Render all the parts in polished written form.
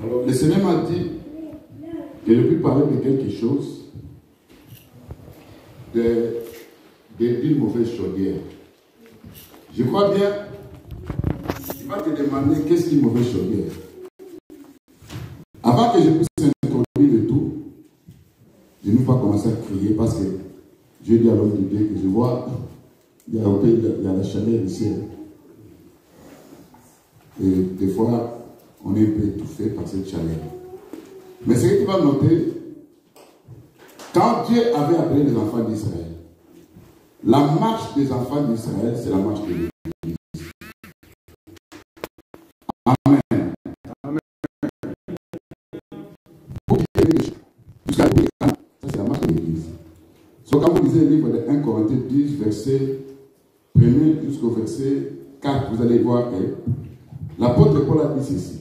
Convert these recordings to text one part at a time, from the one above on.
Alors, le Seigneur m'a dit que je puis parler de quelque chose, d'une mauvaise chaudière. Je crois bien, il va te demander qu'est-ce qu'une mauvaise chaudière. Avant que je puisse introduire le tout, je ne vais pas commencer à crier parce que Dieu dit à l'homme de Dieu que je vois, il y a la chaleur ici. Et des fois, on est un peu étouffé par cette chaleur. Mais ce que tu vas noter, quand Dieu avait appelé les enfants d'Israël, la marche des enfants d'Israël, c'est la marche de l'Église. Amen. Amen. Jusqu'à ça, c'est la marche de l'Église. So, quand vous lisez le livre de 1 Corinthiens 10, verset 1er jusqu'au verset 4, vous allez voir que l'apôtre Paul a dit ceci.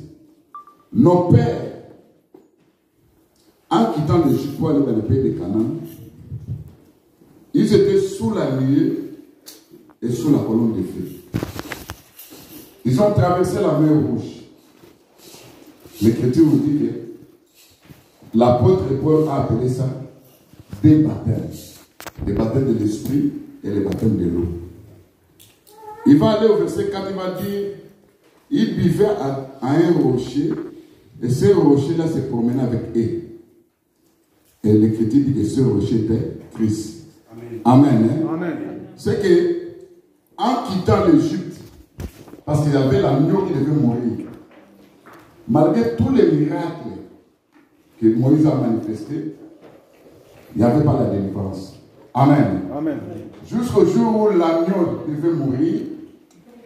Nos pères, en quittant l'Égypte pour aller dans le pays de Canaan, ils étaient sous la nuée et sous la colonne de feu. Ils ont traversé la mer Rouge. L'Écriture vous dit que l'apôtre Paul a appelé ça des baptêmes. Les baptêmes de l'esprit et les baptêmes de l'eau. Il va aller au verset 4, il va dire, il vivait à un rocher, et ce rocher-là se promenait avec eux. Et l'Écriture dit que ce rocher était Christ. Amen. Hein? Amen. C'est que, en quittant l'Égypte, parce qu'il y avait l'agneau qui devait mourir, malgré tous les miracles que Moïse a manifestés, il n'y avait pas la délivrance. Amen. Amen. Jusqu'au jour où l'agneau devait mourir,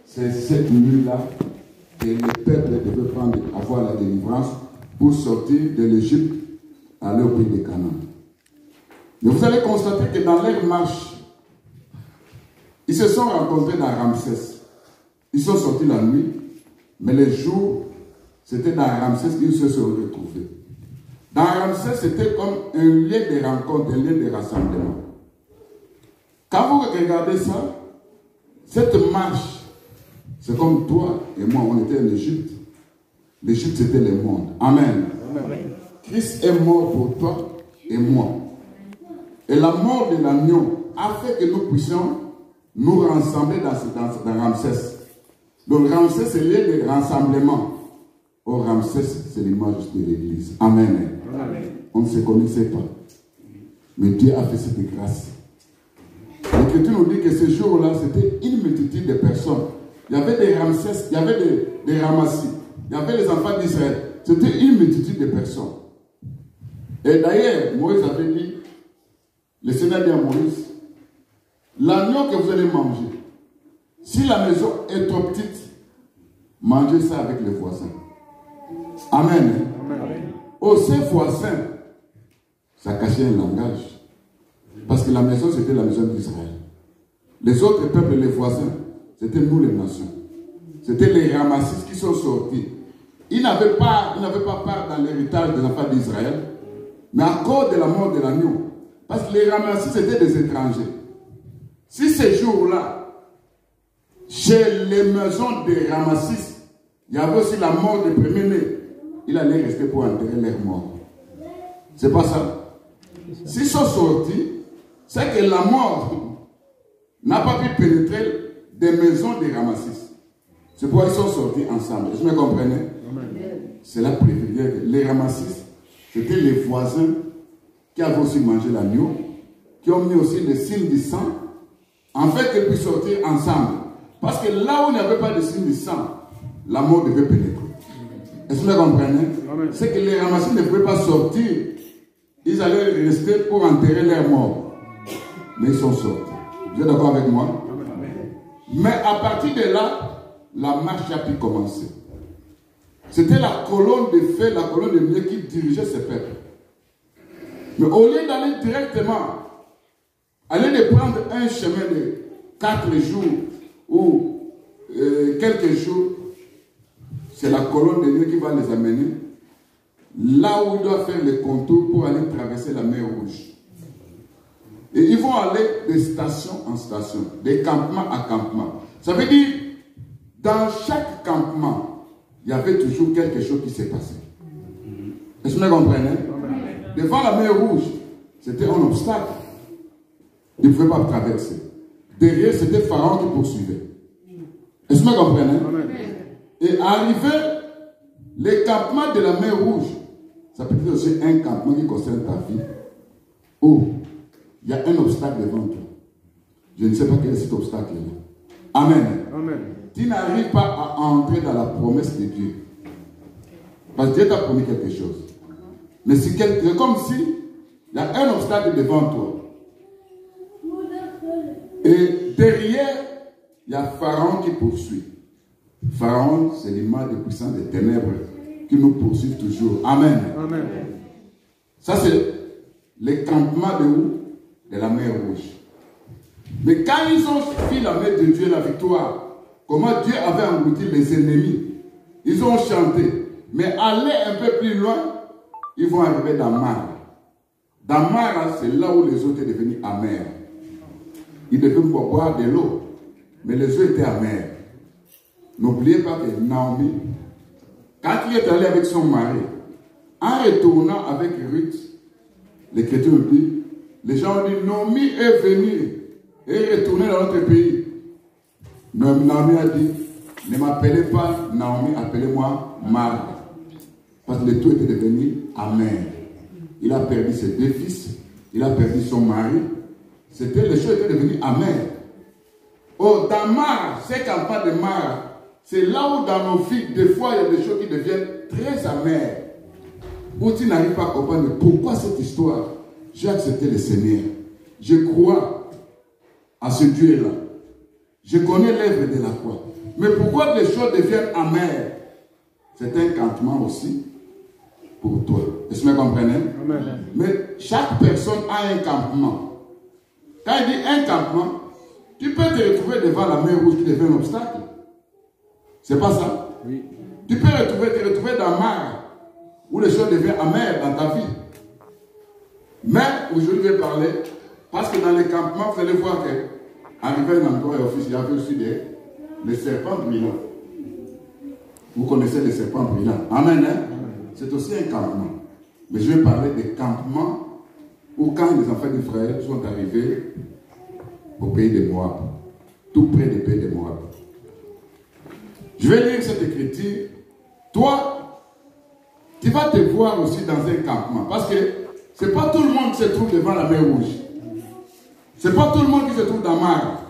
c'est cette nuit-là que le peuple devait avoir la délivrance pour sortir de l'Égypte, aller au pays de Canaan. Mais vous allez constater que dans leur marche, ils se sont rencontrés dans Ramsès. Ils sont sortis la nuit, mais les jours, c'était dans Ramsès qu'ils se sont retrouvés. Dans Ramsès, c'était comme un lieu de rencontre, un lieu de rassemblement. Quand vous regardez ça, cette marche, c'est comme toi et moi, on était en Égypte. L'Égypte, c'était le monde. Amen. Amen. Christ est mort pour toi et moi. Et la mort de l'agneau a fait que nous puissions nous rassembler dans Ramsès. Donc Ramsès, c'est le lieu de rassemblement. Or, Ramsès, c'est l'image de l'Église. Amen. Amen. On ne se connaissait pas. Mais Dieu a fait cette grâce. L'Écriture nous dit que ce jour-là, c'était une multitude de personnes. Il y avait des Ramsès, il y avait des Ramassis, il y avait les enfants d'Israël. C'était une multitude de personnes. Et d'ailleurs, Moïse avait dit, le Seigneur dit à Moïse, l'agneau que vous allez manger, si la maison est trop petite, mangez ça avec les voisins. Amen. Amen. Au ces voisins, ça cachait un langage. Parce que la maison, c'était la maison d'Israël. Les autres peuples, les voisins, c'était nous les nations. C'était les Ramassis qui sont sortis. Ils n'avaient pas part dans l'héritage des enfants d'Israël, mais à cause de la mort de l'agneau. Parce que les Ramassis, c'était des étrangers. Si ces jours-là, chez les maisons des Ramassis, il y avait aussi la mort des premiers-nés, il allait rester pour enterrer leurs morts. C'est pas ça. S'ils sont sortis, c'est que la mort n'a pas pu pénétrer des maisons des Ramassis. C'est pourquoi ils sont sortis ensemble. Est-ce que vous me comprenez? C'est la préférée. Les Ramassis, c'était les voisins qui avaient aussi mangé l'agneau, qui ont mis aussi le signe du sang, en fait qu'ils puissent sortir ensemble. Parce que là où il n'y avait pas de signe du sang, la mort devait pénétrer. Est-ce que vous me comprenez? C'est que les Ramassis ne pouvaient pas sortir. Ils allaient rester pour enterrer leurs morts. Mais ils sont sortis. Vous êtes d'accord avec moi? Mais à partir de là, la marche a pu commencer. C'était la colonne de feu, la colonne de miel qui dirigeait ces peuples. Mais au lieu d'aller directement, aller de prendre un chemin de 4 jours ou quelques jours, c'est la colonne de miel qui va les amener là où ils doivent faire les contours pour aller traverser la mer Rouge. Et ils vont aller de station en station, de campement à campement. Ça veut dire, dans chaque campement, il y avait toujours quelque chose qui s'est passé. Est-ce que vous comprenez? Devant la mer Rouge, c'était un obstacle. Il ne pouvait pas traverser. Derrière, c'était Pharaon qui poursuivait. Est-ce que vous comprenez? Et arrivé, les campements de la mer Rouge, ça peut être aussi un campement qui concerne ta vie. Oh, il y a un obstacle devant toi. Je ne sais pas quel est cet obstacle-là. Amen. Amen. Tu n'arrives pas à entrer dans la promesse de Dieu. Parce que Dieu t'a promis quelque chose. Mais c'est comme si il y a un obstacle devant toi. Et derrière, il y a Pharaon qui poursuit. Pharaon, c'est l'image des puissants des ténèbres qui nous poursuivent toujours. Amen. Amen. Ça, c'est les campements de où? De la mer Rouge. Mais quand ils ont suivi la main de Dieu, la victoire, comment Dieu avait englouti les ennemis, ils ont chanté. Mais aller un peu plus loin, ils vont arriver dans Mara. Dans Mara, c'est là où les eaux étaient devenues amères. Ils devaient boire de l'eau, mais les eaux étaient amères. N'oubliez pas que Naomi, quand il est allé avec son mari, en retournant avec Ruth, l'Écriture dit, les gens ont dit, Naomi est venue et est retournée dans notre pays. Mais Naomi a dit, ne m'appelez pas Naomi, appelez-moi Mara. Parce que les tout étaient devenus amers. Il a perdu ses deux fils, il a perdu son mari. Les choses étaient devenues amères. Oh, dans Mara, ces campagnes de Mara, c'est là où dans nos vies, des fois, il y a des choses qui deviennent très amères. Où tu n'arrives pas à comprendre pourquoi cette histoire. J'ai accepté le Seigneur. Je crois à ce Dieu-là. Je connais l'œuvre de la croix. Mais pourquoi les choses deviennent amères? C'est un campement aussi pour toi. Est-ce que vous comprenez? Amen. Mais chaque personne a un campement. Quand il dit un campement, tu peux te retrouver devant la mer Rouge qui devient un obstacle. C'est pas ça? Oui. Tu peux te retrouver dans Mara, où les choses deviennent amères dans ta vie. Mais aujourd'hui, je vais parler, parce que dans les campements, vous allez voir que, arrivé à un endroit et office, il y avait aussi les serpents brillants. Vous connaissez les serpents brillants. Amen. Hein? C'est aussi un campement. Mais je vais parler des campements où quand les enfants d'Israël sont arrivés au pays de Moab, tout près du pays de Moab. Je vais lire cette écriture. Toi, tu vas te voir aussi dans un campement. Parce que ce n'est pas tout le monde qui se trouve devant la mer Rouge. Ce n'est pas tout le monde qui se trouve dans Mara.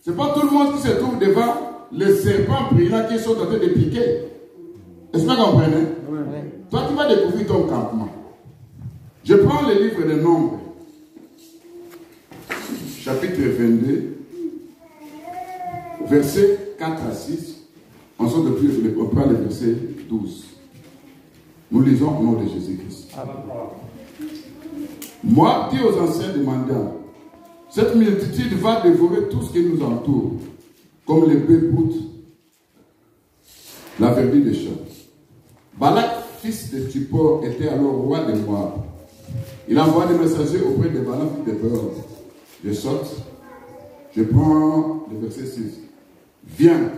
Ce n'est pas tout le monde qui se trouve devant les serpents brillants qui sont en train de piquer. Est-ce que vous comprenez? Oui. Toi, tu vas découvrir ton campement. Je prends le livre des Nombres, chapitre 22, versets 4 à 6. On prend le verset 12. Nous lisons au nom de Jésus-Christ. Moi, dis aux anciens demandants, cette multitude va dévorer tout ce qui nous entoure, comme les bœufs broutent la verdure des champs. Balak, fils de Tupor, était alors roi de Moab. Il envoie des messagers auprès de Balaam, fils de Beor. Je saute, je prends le verset 6. Viens,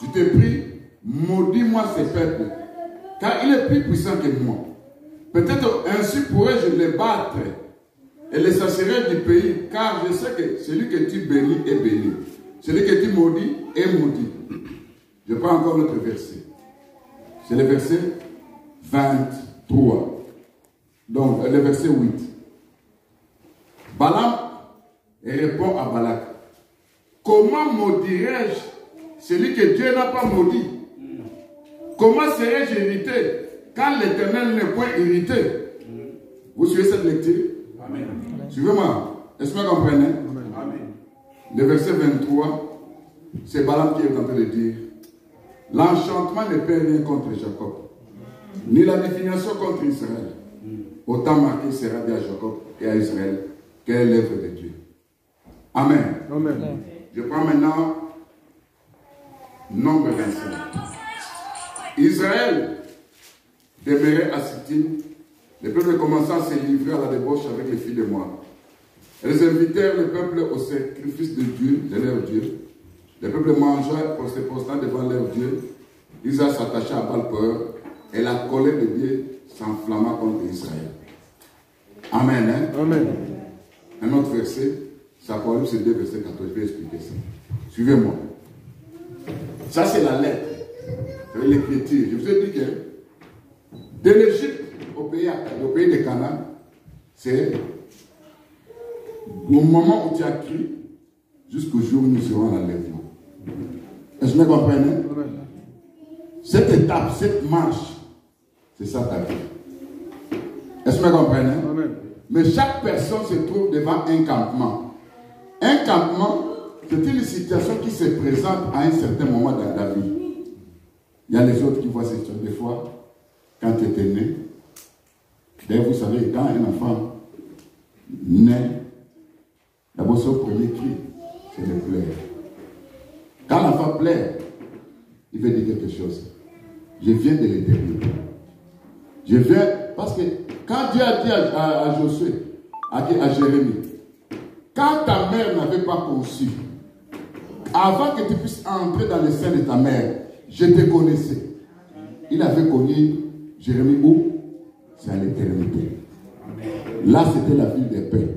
je te prie, maudis-moi ce peuple, car il est plus puissant que moi. Peut-être ainsi pourrais-je les battre et les chasserai du pays, car je sais que celui que tu bénis est béni. Celui que tu maudis est maudit. Je prends encore notre verset. C'est le verset 23. Donc, le verset 8. Balaam répond à Balak. Comment maudirais-je celui que Dieu n'a pas maudit? Comment serais-je irrité quand l'Éternel n'est point irrité? Vous suivez cette lecture? Amen. Suivez-moi. Est-ce que vous comprenez? Amen. Le verset 23, c'est Balaam qui est en train de dire, l'enchantement ne peut rien contre Jacob, ni la divination contre Israël. Autant marqué sera dit à Jacob et à Israël quelle est l'œuvre de Dieu. Amen. Amen. Je prends maintenant Nombre 25. Israël demeurait à Sittim. Le peuple commença à se livrer à la débauche avec les filles de Moab. Elles invitèrent le peuple au sacrifice de Dieu, de leur Dieu. Les peuples mangeaient pour se postant devant leur Dieu. Israël s'attachait à Baal-Péor et la colère de Dieu s'enflamma contre Israël. Amen. Hein? Amen. Un autre verset, ça Apocalypse 2, verset 14. Je vais expliquer ça. Suivez-moi. Ça, c'est la lettre. C'est l'écriture. Je vous ai dit que de l'Égypte au pays de Canaan, c'est au moment où tu as cru jusqu'au jour où nous serons à l'enlèvement. Est-ce que vous comprenez? Cette étape, cette marche, c'est ça ta vie. Est-ce que vous comprenez? Mais chaque personne se trouve devant un campement. Un campement, c'est une situation qui se présente à un certain moment dans la vie. Il y a les autres qui voient cette chose. Des fois, quand tu étais né, d'ailleurs, vous savez, quand un enfant naît, d'abord son premier cri, c'est de pleurer. Quand l'enfant pleure, il veut dire quelque chose. Je viens de l'éternité. Je viens, parce que quand Dieu a dit à Josué, à Jérémie, quand ta mère n'avait pas conçu, avant que tu puisses entrer dans le sein de ta mère, je te connaissais. Il avait connu Jérémie où? C'est à l'éternité. Là, c'était la ville des paix.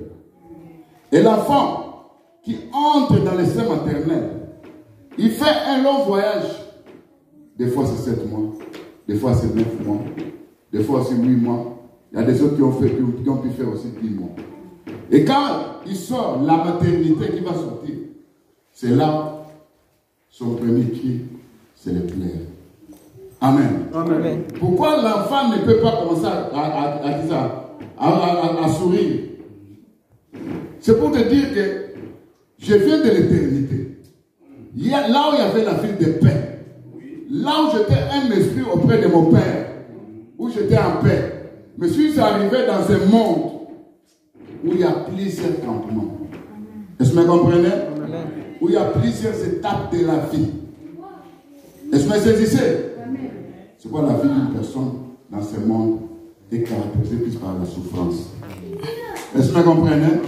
Et l'enfant qui entre dans le sein maternel, il fait un long voyage. Des fois, c'est 7 mois. Des fois, c'est 9 mois. Des fois, c'est 8 mois. Il y a des autres qui ont pu faire aussi 10 mois. Et quand il sort, la maternité qui va sortir, c'est là, son premier cri, c'est le pleurs. Amen. Amen. Pourquoi l'enfant ne peut pas commencer à sourire? C'est pour te dire que je viens de l'éternité. Là où il y avait la ville de paix, là où j'étais un esprit auprès de mon Père, où j'étais en paix, mais je suis arrivé dans un monde où il y a plusieurs campements. Est-ce que vous comprenez? Où il y a plusieurs étapes de la vie. Est-ce que vous saisissez? C'est quoi la vie d'une personne dans ce monde est caractérisée plus par la souffrance. Est-ce que vous comprenez?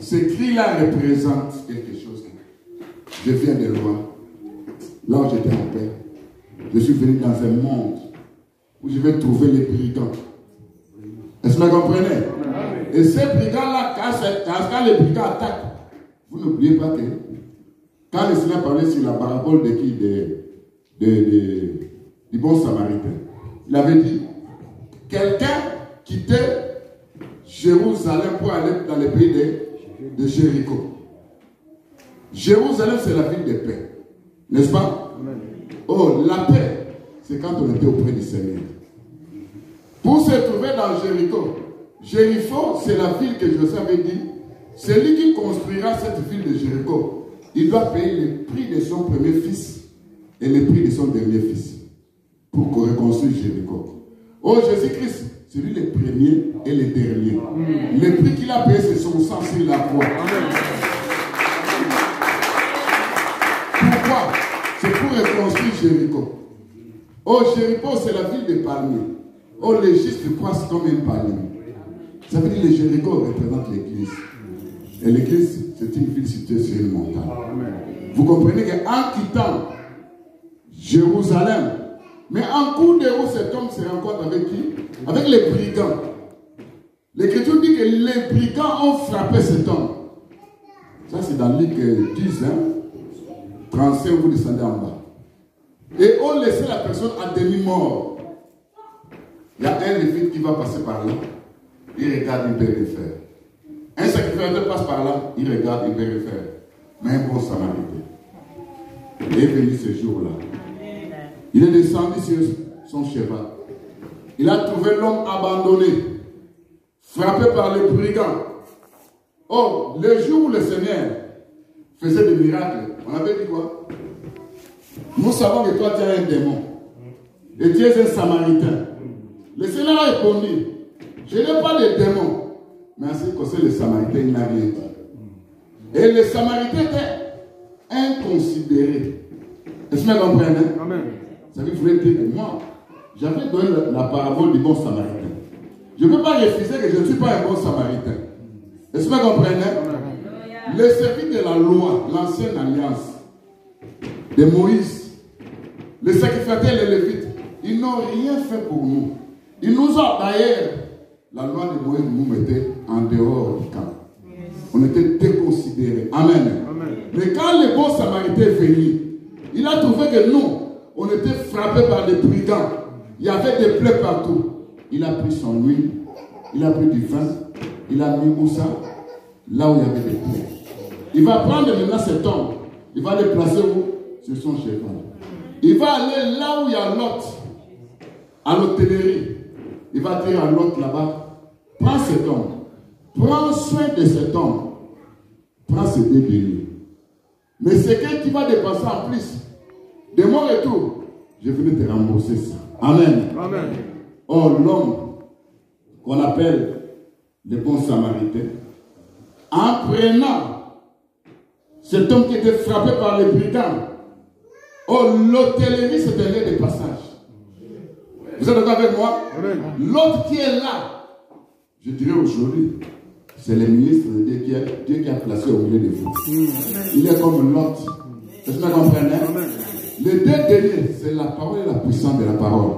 Ce cri-là représente quelque chose. Je viens de loin. Là où j'étais en paix, je suis venu dans un monde où je vais trouver les brigands. Est-ce que vous comprenez? Et ces brigands-là, quand les brigands attaquent, vous n'oubliez pas que quand le Seigneur parlait sur la parabole de qui? Du bon samaritain. Il avait dit, quelqu'un quittait Jérusalem pour aller dans le pays de Jéricho. Jérusalem, c'est la ville de paix. N'est-ce pas? Oh, la paix, c'est quand on était auprès du Seigneur. Pour se trouver dans Jéricho, Jéricho, c'est la ville que Joseph avait dit, celui qui construira cette ville de Jéricho, il doit payer le prix de son premier fils et le prix de son dernier fils pour qu'on reconstruise Jéricho. Oh, Jésus-Christ, c'est lui le premier et le dernier. Le prix qu'il a payé, c'est son sang sur la croix. Pourquoi? C'est pour reconstruire Jéricho. Oh, Jéricho, c'est la ville des palmiers. Oh, les justes croissent comme un palmier. Ça veut dire que le Jéricho représente l'église. Et l'église, c'est une ville située sur une montagne. Vous comprenez qu'en quittant Jérusalem, mais en cours de route, cet homme se rencontre avec qui? Avec les brigands. L'Écriture dit que les brigands ont frappé cet homme. Ça, c'est dans Luc 10, 35, vous descendez en bas. Et on laissait la personne à demi-mort. Il y a un lévite qui va passer par là. Il regarde, il peut le faire. Un sacrificateur passe par là, il regarde, il peut le faire. Mais un bon samaritain. Il est venu ce jour-là. Il est descendu sur son cheval. Il a trouvé l'homme abandonné, frappé par les brigands. Oh, le jour où le Seigneur faisait des miracles, on avait dit quoi? Nous savons que toi tu es un démon. Et tu es un samaritain. Le Seigneur a répondu, je n'ai pas de démon. Mais en ce qui concerne le samaritain, il n'a rien dit. Et le samaritain était inconsidéré. Est-ce que vous comprenez? Amen. Ça veut dire que moi, j'avais donné la parabole du bon samaritain. Je ne peux pas refuser que je ne suis pas un bon samaritain. Est-ce que vous comprenez? Le service de la loi, l'ancienne alliance, de Moïse, les sacrificateurs, les Lévites, ils n'ont rien fait pour nous. Ils nous ont d'ailleurs, la loi de Moïse nous mettait en dehors du camp. On était déconsidérés. Amen. Amen. Mais quand le bon Samaritain est venu, il a trouvé que nous, on était frappés par des brigands. Il y avait des plaies partout. Il a pris son huile, il a pris du vin, il a mis où ça? Là où il y avait des plaies. Il va prendre maintenant cet homme, il va le placer où? Sur son cheval. Il va aller là où il y a Lot, à l'hôtellerie. Il va dire à Lot là-bas, prends cet homme, prends soin de cet homme, prends ses deux bénis. Mais c'est que tu vas dépenser en plus. De mon retour, je venais te rembourser ça. Amen. Amen. Oh, l'homme qu'on appelle le bon Samaritain, en prenant cet homme qui était frappé par les brigands, oh, l'hôtellerie, c'est un lieu de passage. Vous êtes d'accord avec moi? L'autre qui est là, je dirais aujourd'hui, c'est le ministre de Dieu qui a placé au milieu de vous. Il est comme l'autre. Est-ce que vous comprenez? Les deux derniers, c'est la parole et la puissance de la parole.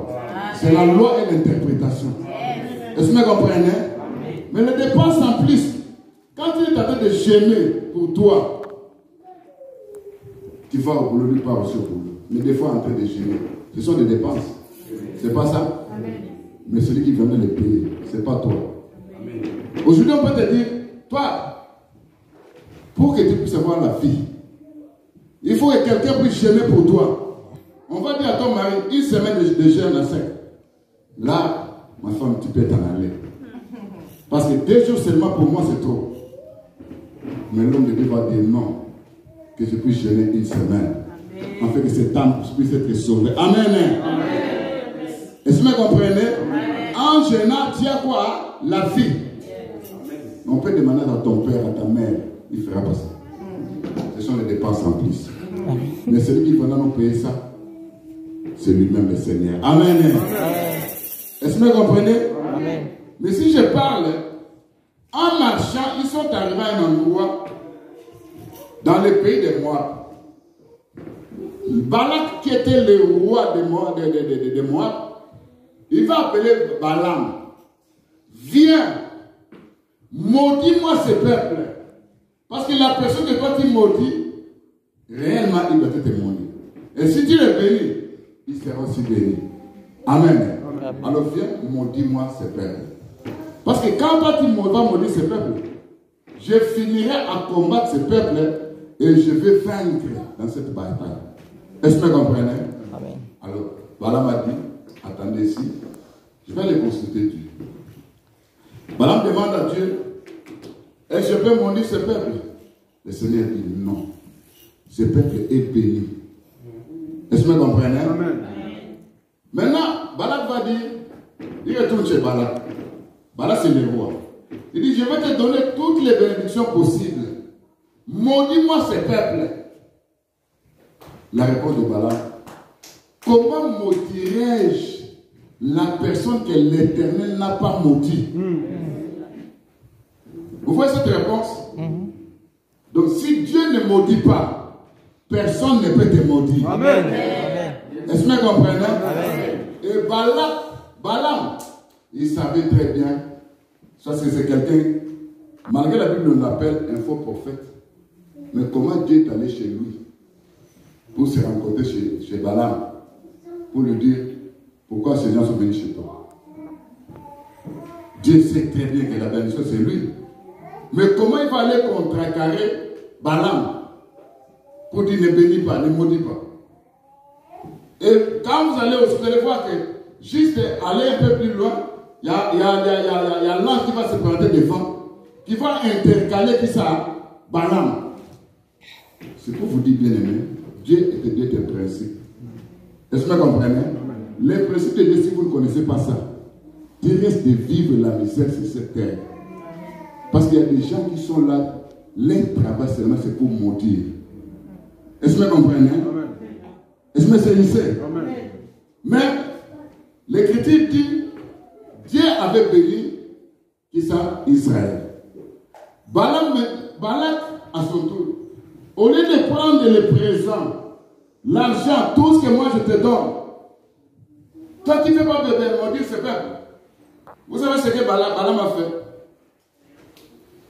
C'est la loi et l'interprétation. Est-ce que vous comprenez? Mais les dépenses en plus, quand il est en train de gêner pour toi, tu vas au boulot, lui part aussi au boulot. Mais des fois en train de gêner, ce sont des dépenses. C'est pas ça? Mais celui qui vient les payer, c'est pas toi. Aujourd'hui, on peut te dire, toi, pour que tu puisses avoir la vie, il faut que quelqu'un puisse gêner pour toi. On va dire à ton mari, une semaine de jeûne à sec. Là, ma femme, tu peux t'en aller. Parce que 2 jours seulement pour moi, c'est trop. Mais l'homme de Dieu va dire non, que je puisse jeûner une semaine. En fait que cette âme puisse être sauvée. Amen. Amen. Est-ce que vous comprenez? En jeûnant, tu as quoi? La vie. On peut demander à ton père, à ta mère, il fera pas ça. Ce sont les dépenses en plus. Mais celui qui va nous payer ça, c'est lui-même le Seigneur. Amen. Est-ce que vous comprenez? Amen. Mais si je parle, en marchant, ils sont arrivés à un endroit dans le pays de Moab. Balak, qui était le roi de Moab, il va appeler Balaam. Viens, maudis-moi ce peuple. Parce que la personne que toi tu maudis, réellement il doit être maudit. Et si tu le bénis, il sera aussi béni. Amen. Amen. Alors viens, maudis-moi ce peuple. Parce que quand toi tu vas maudire ce peuple, je finirai à combattre ce peuple et je vais vaincre dans cette bataille. Est-ce que vous comprenez? Amen. Alors, Balaam a dit, attendez ici, je vais aller consulter Dieu. Balaam demande à Dieu, est-ce que je peux maudire ce peuple? Le Seigneur dit non. Ce peuple est béni. Est-ce que vous comprenez? Amen. Maintenant, Balak va dire, il retourne chez Balak. Balak c'est le roi. Il dit, je vais te donner toutes les bénédictions possibles. Maudis-moi ce peuple. La réponse de Balak, comment maudirais-je la personne que l'Éternel n'a pas maudit? Vous voyez cette réponse? Donc si Dieu ne maudit pas, personne ne peut te maudire. Amen. Est-ce que vous comprenez? Amen. Et Balaam, il savait très bien, parce que c'est quelqu'un, malgré la Bible on l'appelle un faux prophète, mais comment Dieu est allé chez lui pour se rencontrer chez Balaam, pour lui dire pourquoi ces gens sont venus chez toi. Dieu sait très bien que la bénédiction c'est lui. Mais comment il va aller contrecarrer Balaam pour dire ne bénis pas, ne maudis pas? Et quand vous allez aussi, vous allez voir que juste aller un peu plus loin, il y a l'ange qui va se présenter devant, qui va intercaler qui ça? Balaam. C'est pour vous dire, bien aimé, Dieu est Dieu des principes. Est-ce que vous comprenez? Les principes de Dieu, si vous ne connaissez pas ça, Dieu reste de vivre la misère sur cette terre. Parce qu'il y a des gens qui sont là, leur travail seulement c'est pour maudire. Est-ce que vous comprenez? Est-ce que vous saisissez? Mais l'Écriture dit, Dieu avait béni qui ça? Israël. Balak à son tour, au lieu de prendre le présent l'argent, tout ce que moi je te donne. Toi qui ne fais pas de maudire ce peuple. Vous savez ce que Balaam a fait?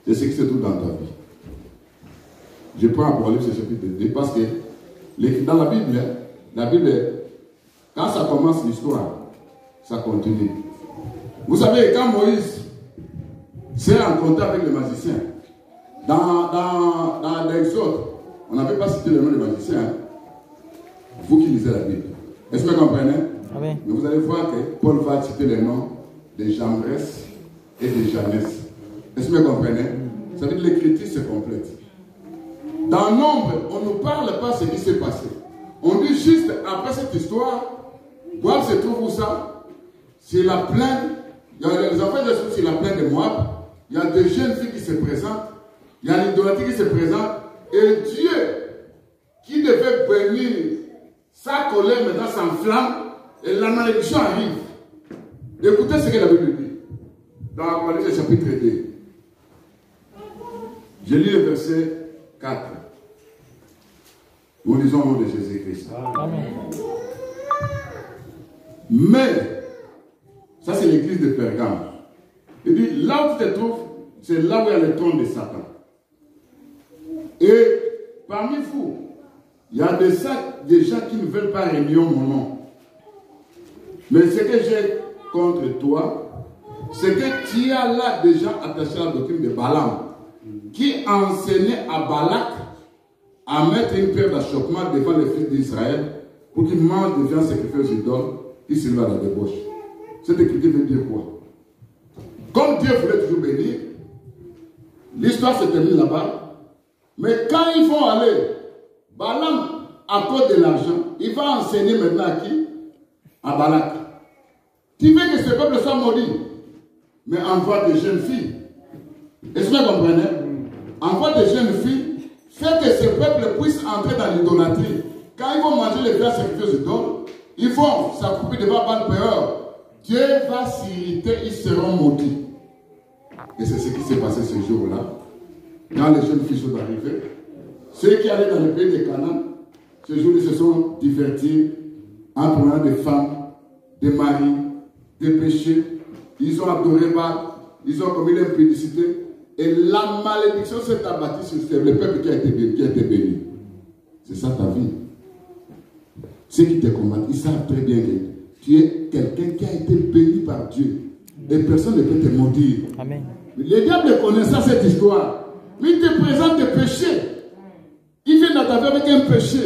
C'est ce qui se trouve dans ta vie. Je prends Apocalypse chapitre 2 parce que dans la Bible, quand ça commence l'histoire, ça continue. Vous savez, quand Moïse s'est rencontré avec le magicien, dans l'Exode, on n'avait pas cité le nom du magicien. Hein? Vous qui lisez la Bible. Est-ce que vous comprenez? Amen. Mais vous allez voir que Paul va citer les noms de Jambres et de Janès. Est-ce que vous comprenez? Ça veut dire que l'écriture se complète. Dans Nombre, on ne parle pas de ce qui s'est passé. On dit juste après cette histoire, Moab se trouve où ça? C'est la plaine. Il y a les enfants de c'est la plaine de Moab. Il y a des jeunes filles qui se présentent. Il y a l'idolâtrie qui se présente. Et Dieu, qui devait bénir, sa colère maintenant s'enflamme et la malédiction arrive. Écoutez ce que la Bible dit. Dans Apocalypse chapitre 2. Je lis le verset 4. Nous lisons au nom de Jésus-Christ. Amen. Mais, ça c'est l'église de Pergame. Il dit, là où tu te trouves, c'est là où il y a le trône de Satan. Et parmi vous, il y a des gens qui ne veulent pas réunir mon nom. Mais ce que j'ai contre toi, c'est que tu as là déjà attaché à la doctrine de Balaam, qui enseignait à Balak à mettre une pierre d'achoppement devant les fils d'Israël pour qu'ils mangent de viande sacrifiée aux idoles qui se lèvent à la débauche. Cette écriture veut dire quoi? Comme Dieu voulait toujours bénir, l'histoire se termine là-bas. Mais quand ils vont aller, Balaam, à cause de l'argent, il va enseigner maintenant à qui? À Balak. Tu veux que ce peuple soit maudit, mais envoie des jeunes filles. Est-ce que vous comprenez? Envoie des jeunes filles, fait que ce peuple puisse entrer dans l'idolâtrie. Quand ils vont manger les viandes sacrifiées aux idoles, ils vont s'accroupir devant Baal-Péor. Dieu va s'irriter, ils seront maudits. Et c'est ce qui s'est passé ce jour-là. Quand les jeunes filles sont arrivées, ceux qui allaient dans le pays de Canaan, ce jour-là se sont divertis en prenant des femmes, des maris, des péchés. Ils ont adoré Baal, ils ont commis l'impudicité. Et la malédiction s'est abattue sur le peuple qui a été béni. C'est ça ta vie. Ceux qui te combattent, ils savent très bien que tu es quelqu'un qui a été béni par Dieu. Et personne ne peut te maudire. Amen. Le diable connaissant cette histoire, mais il te présente des péchés. Il vient dans ta vie avec un péché.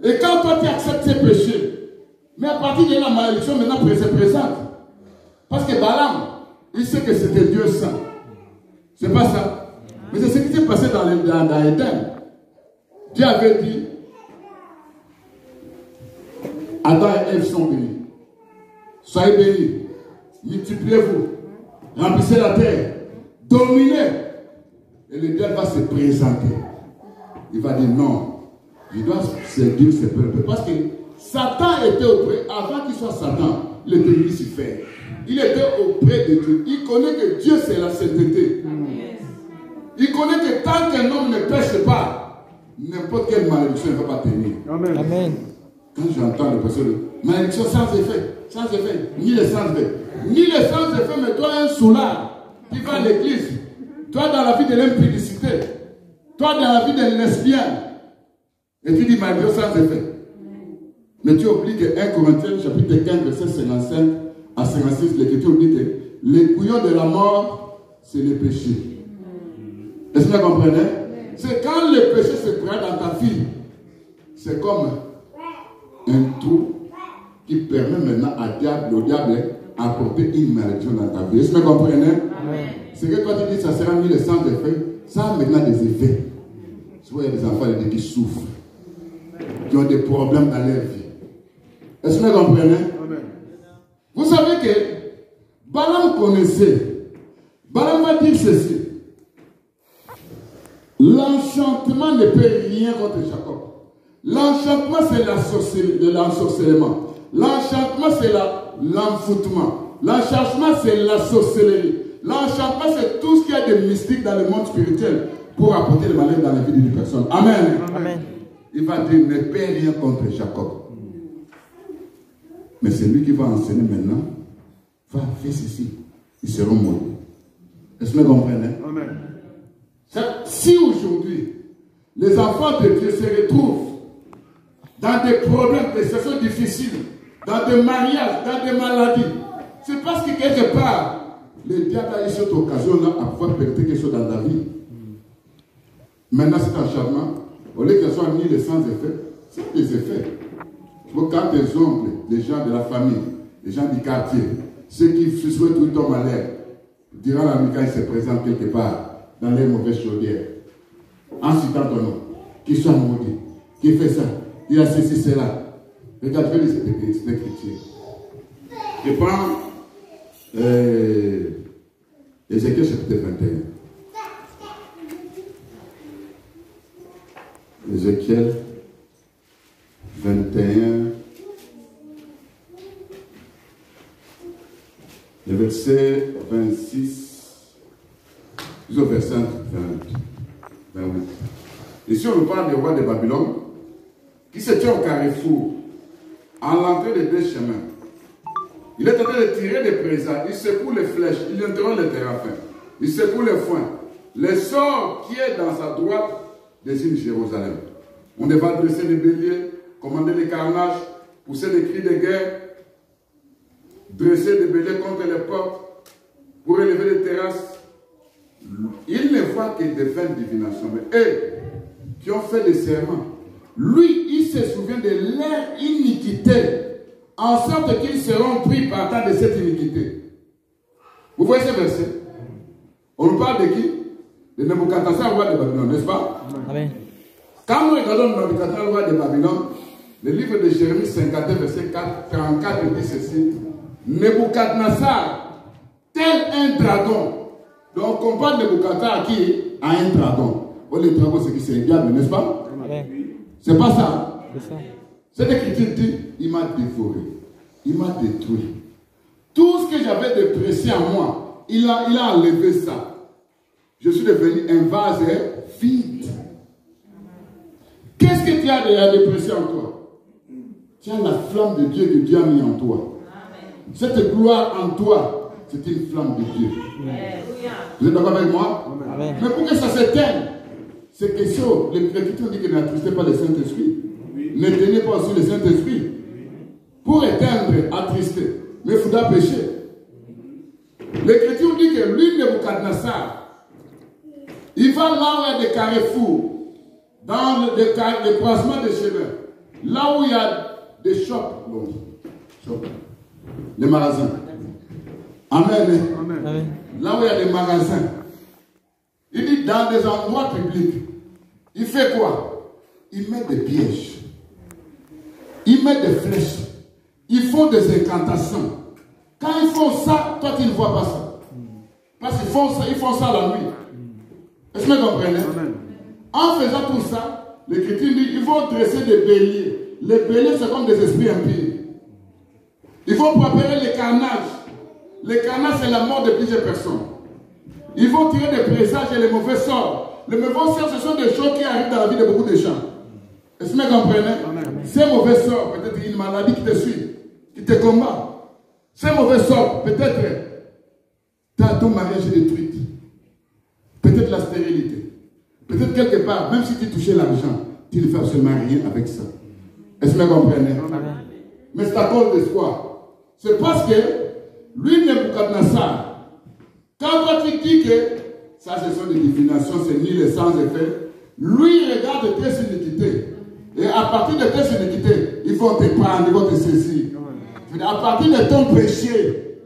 Et quand toi tu acceptes ces péchés, mais à partir de là, la malédiction maintenant se présente. Parce que Balaam, il sait que c'était Dieu saint. C'est pas ça. Mais c'est ce qui s'est passé dans Éden. Dieu avait dit, Adam et Ève sont bénis. Soyez bénis. Multipliez-vous. Remplissez la terre. Dominez. Et le diable va se présenter. Il va dire non. Je dois séduire ce peuple. Parce que Satan était auprès, avant qu'il soit Satan, il était Lucifer. Il était auprès de Dieu. Il connaît que Dieu c'est la sainteté. Il connaît que tant qu'un homme ne pêche pas, n'importe quelle malédiction ne va pas tenir. Amen. Amen. Quand j'entends les personnes, malédiction sans effet, ni les sans effet, mais toi un soulard, qui va à l'église, toi dans la vie de l'impudicité, toi dans la vie de lesbienne, et tu dis malédiction sans effet. Mais tu oublies que 1 Corinthiens chapitre 15, verset 55 à 56, l'Écriture dit que les couillons de la mort, c'est le péché. Est-ce que vous comprenez? C'est quand le péché se présente dans ta vie, c'est comme un trou qui permet maintenant au diable d'apporter une malédiction dans ta vie. Est-ce que vous comprenez? Ce que toi tu dis, ça sera mis le sang d'effet, ça a maintenant des effets. Soit il y a des enfants qui souffrent, qui ont des problèmes dans leur vie. Est-ce que vous comprenez? Amen. Vous savez que Balaam connaissait. Balaam va dire ceci. L'enchantement ne peut rien contre Jacob. L'enchantement c'est l'ensorcellement. L'enchantement c'est l'enfoutement. L'enchantement c'est la sorcellerie. L'enchantement c'est tout ce qu'il y a de mystique dans le monde spirituel pour apporter le malheur dans la vie d'une personne. Amen. Amen. il va dire ne paie rien contre Jacob. Mais c'est lui qui va enseigner maintenant. Va, fais ceci. Ils seront maudits. Est-ce que vous comprenez? Amen. Si aujourd'hui, les enfants de Dieu se retrouvent dans des problèmes, des situations difficiles, dans des mariages, dans des maladies, c'est parce que quelque part, le diable a eu cette occasion-là à pouvoir permettre quelque chose dans ta vie. Maintenant, c'est un changement. Au lieu que ce soit mis les sans effets, c'est des effets. Quand tes oncles, les gens de la famille, les gens du quartier, ceux qui se souhaitent tout le temps malheur, durant la nuit, quand ils se présentent quelque part, dans les mauvaises chaudières, en citant ton nom, qui soit maudit, qui fait ça, qui a ceci, cela. Regarde, je vais les écritures. Je prends Ézéchiel chapitre 21. Ézéchiel 21, le verset 26, jusqu'au verset 28. Ici, on nous parle du roi de Babylone qui se tient au carrefour, à l'entrée des deux chemins. Il est en train de tirer des présents, il secoue les flèches, il interrompt les téraphins, il secoue les foins. Le sort qui est dans sa droite désigne Jérusalem. On devra dresser les béliers, commander les carnages, pousser les cris de guerre, dresser des béliers contre les portes, pour élever les terrasses. Il ne voit que des vaines divinations. Mais eux qui ont fait des serments, lui, il se souvient de leur iniquité, en sorte qu'ils seront pris par temps de cette iniquité. Vous voyez ce verset? On nous parle de qui? De Nebuchadnezzar, roi de Babylone, n'est-ce pas? Amen. Quand nous regardons Nebuchadnezzar, roi de Babylone, le livre de Jérémie 51, verset 44 dit ceci. Nebuchadnezzar, tel un dragon. Donc on parle de Nebuchadnezzar qui a un dragon. Oh, le dragon, c'est qui? C'est un diable, n'est-ce pas? C'est pas ça. Cette écriture dit, il m'a dévoré, il m'a détruit. Tout ce que j'avais de précieux en moi, il a enlevé ça. Je suis devenu un vase vide. Qu'est-ce que tu as de précieux en toi? Tu as la flamme de Dieu que Dieu a mis en toi. Cette gloire en toi, c'est une flamme de Dieu. Vous êtes d'accord avec moi? Amen. Mais pour que ça s'éteigne, c'est question. L'Écriture dit que n'attristez pas le Saint-Esprit. Ne tenez pas aussi le Saint-Esprit. Pour éteindre, attrister. Mais il faudra pécher. L'Écriture dit que lui, Nebuchadnezzar, il va là où il y a des carrefours, dans les croisements des chemins, là où il y a des shops, les magasins. Amen. Amen. Là où il y a des magasins. Il dit dans des endroits publics, il fait quoi? Il met des pièges. Il met des flèches. Ils font des incantations. Quand ils font ça, toi tu ne vois pas ça. Parce qu'ils font ça la nuit. Est-ce que vous comprenez? En faisant tout ça, l'Écriture dit ils vont dresser des béliers. Les béliers, c'est comme des esprits impies. Ils vont préparer les carnages. Les carnages, c'est la mort de plusieurs personnes. Ils vont tirer des présages et les mauvais sorts. Les mauvais sorts, ce sont des choses qui arrivent dans la vie de beaucoup de gens. Est-ce que vous comprenez? Ces mauvais sorts, peut-être une maladie qui te suit, qui te combat. Ces mauvais sorts, peut-être ton mariage est détruit. Peut-être la stérilité. Peut-être quelque part, même si tu touchais l'argent, tu ne fais absolument rien avec ça. Est-ce que vous comprenez? Mais c'est à cause de quoi? C'est parce que lui, Nebuchadnezzar, quand tu dis que ça, ce sont des divinations, c'est ni les sans effet, lui, il regarde tes iniquités. Et à partir de tes iniquités, ils vont te prendre, ils vont te saisir. À partir de ton péché,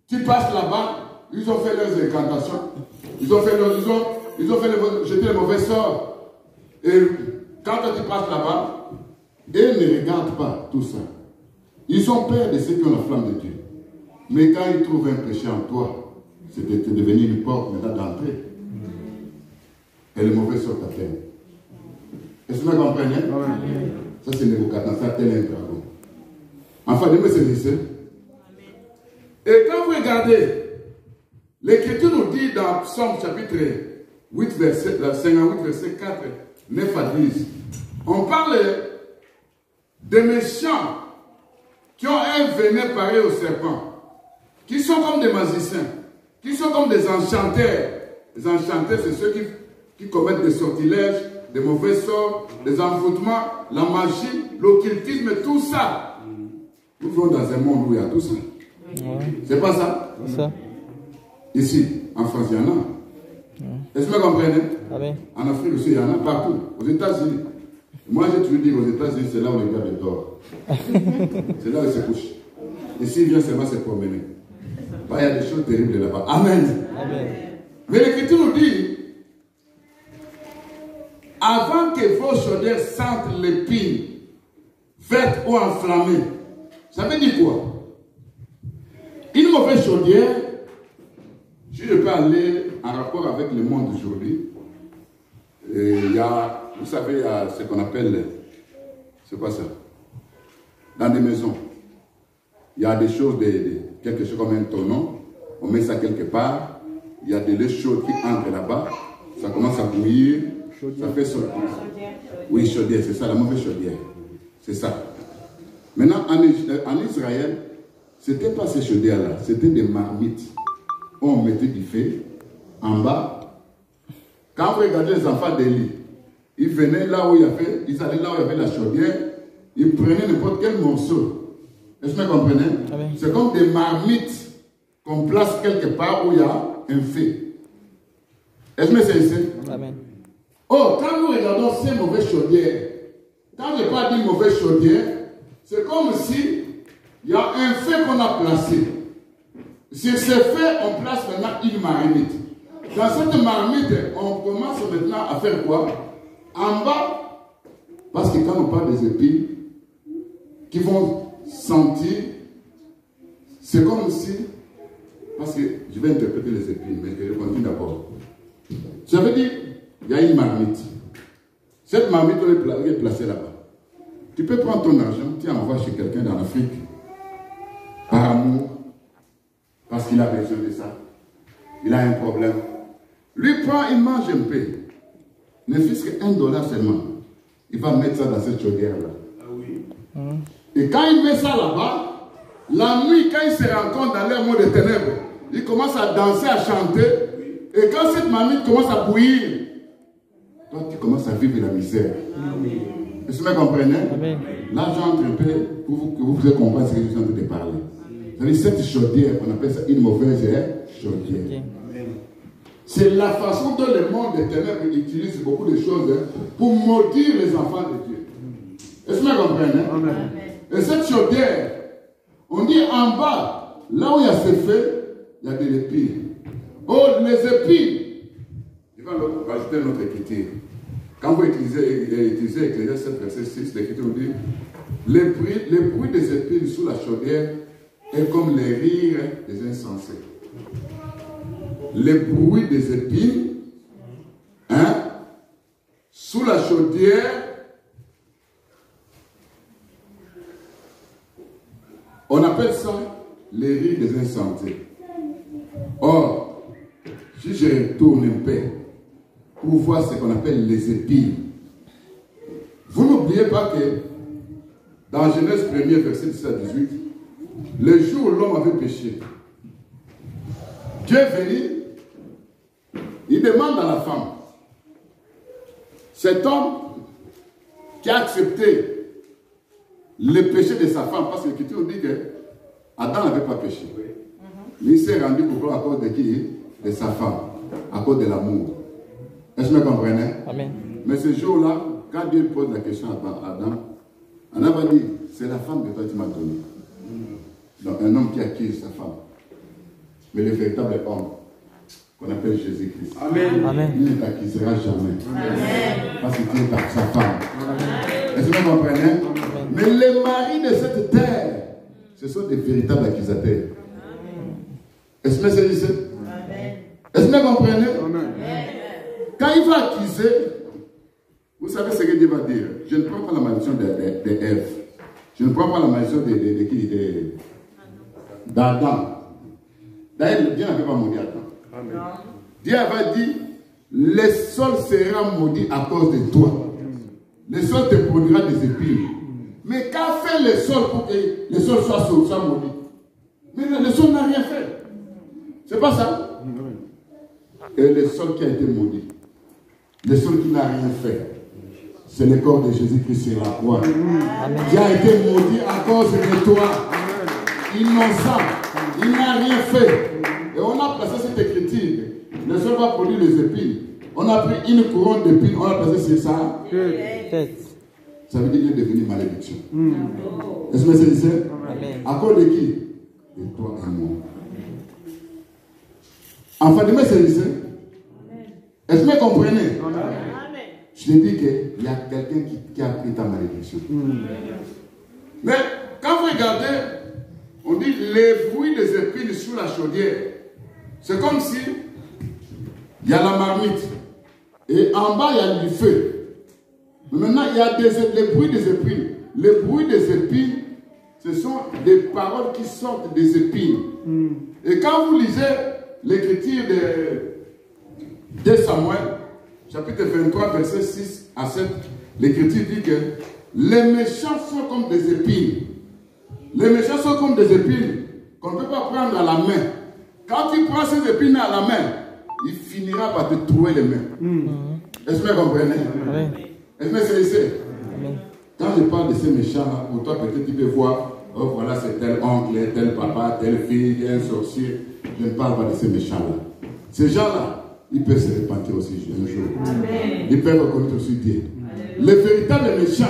tu passes là-bas, ils ont fait leurs incantations, ils ont fait jeter les mauvais sorts. Et quand tu passes là-bas, ils ne regardent pas tout ça. Ils ont peur de ceux qui ont la flamme de Dieu. Mais quand ils trouvent un péché en toi, c'est de devenir une porte maintenant d'entrée. Et le mauvais sort t'atteigne. Est-ce que vous comprenez? Ça, c'est Nebuchadnezzar, tel un dragon. Enfin, de me saisir. Et quand vous regardez, l'Écriture nous dit dans Psaume chapitre 8, verset 58, verset 4, 9 à 10. On parle des méchants qui ont un venin pareil au serpent, qui sont comme des magiciens, qui sont comme des enchanteurs. Les enchanteurs, c'est ceux qui commettent des sortilèges, des mauvais sorts, des envoûtements, la magie, l'occultisme, tout ça. Nous vivons dans un monde où il y a tout ça. C'est pas ça? Ça. Ici, en France, il y en a. Est-ce que vous comprenez? En Afrique aussi, il y en a partout. Aux États-Unis. Moi, j'ai toujours dit aux États-Unis, c'est là où les gars dorment. C'est là où ils se couchent. Ici, il vient seulement se promener. Il y a des choses terribles là-bas. Amen. Amen. Mais l'Écriture nous dit, avant que vos chaudières sentent l'épine, verte ou enflammée, ça veut dire quoi? Une mauvaise chaudière, si je peux aller en rapport avec le monde d'aujourd'hui, il y a, vous savez, il y a ce qu'on appelle, c'est quoi ça? Dans des maisons, il y a des choses, quelque chose comme un tonneau, on met ça quelque part, il y a de l'eau chaude qui entre là-bas, ça commence à bouillir, ça fait sortir. Oui, chaudière, c'est ça, la mauvaise chaudière. C'est ça. Maintenant, en Israël, ce n'était pas ces chaudières-là, c'était des marmites. On mettait du feu en bas. Quand vous regardez les enfants d'Élie, ils venaient là où il y avait, ils allaient là où il y avait la chaudière, ils prenaient n'importe quel morceau. Est-ce que vous comprenez? C'est comme des marmites qu'on place quelque part où il y a un feu. Est-ce que c'est ici? Amen. Oh, quand nous regardons ces mauvaises chaudières, quand je parle d'une mauvaise chaudière, c'est comme si il y a un feu qu'on a placé. Sur ce feu, on place maintenant une marmite. Dans cette marmite, on commence maintenant à faire quoi? En bas, parce que quand on parle des épines, qui vont sentir, c'est comme si, parce que je vais interpréter les épines, mais je continue d'abord. Ça veut dire, il y a une marmite. Cette marmite, on est placée là-bas. Tu peux prendre ton argent, tu envoies chez quelqu'un dans l'Afrique, par amour, parce qu'il a besoin de ça. Il a un problème. Lui prend, il mange un peu. Ne fût-ce que $1 seulement. Il va mettre ça dans cette chaudière-là. Ah oui. Et quand il met ça là-bas, la nuit, quand il se rencontre dans l'air monde des ténèbres, il commence à danser, à chanter. Et quand cette marmite commence à bouillir, toi, tu commences à vivre la misère. Est-ce que vous comprenez? Là, j'entre un peu pour que vous puissiez comprendre ce que je suis en train de parler. C'est-à-dire, cette chaudière, on appelle ça une mauvaise chaudière. C'est la façon dont le monde des ténèbres utilise beaucoup de choses pour maudire les enfants de Dieu. Est-ce que vous comprenez? Et cette chaudière, on dit en bas, là où il y a ce feu, il y a de l'épine. Oh, les épines. Il va ajouter notre écriture. Quand vous utilisez Ecclésiaste 7, verset 6, l'Écriture dit, le bruit des épines sous la chaudière est comme les rires des insensés. Le bruit des épines, sous la chaudière, on appelle ça les rires des insensés. Or, si je retourne un peu pour voir ce qu'on appelle les épines, vous n'oubliez pas que dans Genèse 1er, verset 17 à 18, le jour où l'homme avait péché, Dieu est venu, il demande à la femme, cet homme qui a accepté le péché de sa femme, parce que l'Écriture dit que Adam n'avait pas péché. Mais il s'est rendu coupable à cause de qui? De sa femme, à cause de l'amour. Est-ce que vous comprenez? Amen. Mais ce jour-là, quand Dieu pose la question à Adam, Adam va dire, c'est la femme que toi tu m'as donnée. Donc un homme qui accuse sa femme. Mais le véritable homme, qu'on appelle Jésus-Christ, il ne t'accusera jamais. Amen. Parce que tu es sa femme. Est-ce que vous comprenez? Amen. Mais les maris de cette terre, ce sont des véritables accusateurs. Est-ce que c'est ici? Est-ce que vous comprenez? Amen. Quand il va accuser, vous savez ce que Dieu va dire. Je ne prends pas la malédiction d'Ève. Je ne prends pas la malédiction d'Adam. D'ailleurs, Dieu n'avait pas maudit Adam. Dieu avait dit, le sol sera maudit à cause de toi. le sol te produira des épines. Mais qu'a fait le sol pour que le sol soit maudit? Mais le sol n'a rien fait. C'est pas ça? Et le sol qui a été maudit, le sol qui n'a rien fait, c'est le corps de Jésus-Christ sur la croix, qui a été maudit à cause de toi. Innocent, il n'a rien fait. Et on a placé cette écriture. Le sol va produire les épines. On a pris une couronne d'épines, on a placé sur ça. Ça veut dire qu'il est devenu malédiction. Est-ce que c'est ça? À cause de qui? De toi et moi. Enfin, de mes services. Est-ce que vous comprenez? Je te dis qu'il y a quelqu'un qui a pris ta malédiction. Mais quand vous regardez, on dit les bruits des épines sous la chaudière. C'est comme si il y a la marmite et en bas il y a du feu. Mais maintenant il y a les bruits des épines. Les bruits des épines, ce sont des paroles qui sortent des épines. Et quand vous lisez l'écriture de Samuel, chapitre 23, verset 6 à 7, l'écriture dit que les méchants sont comme des épines. Les méchants sont comme des épines qu'on ne peut pas prendre à la main. Quand tu prends ces épines à la main, il finira par te trouver les mains. Est-ce que vous comprenez? Est-ce que c'est ici? Quand je parle de ces méchants-là, pour toi peut-être tu peux voir, oh voilà c'est tel oncle, tel papa, telle fille, un sorcier. Je ne parle pas de ces méchants-là. Ces gens-là, ils peuvent se repentir aussi un jour. Ils peuvent reconnaître aussi Dieu. Les véritables méchants,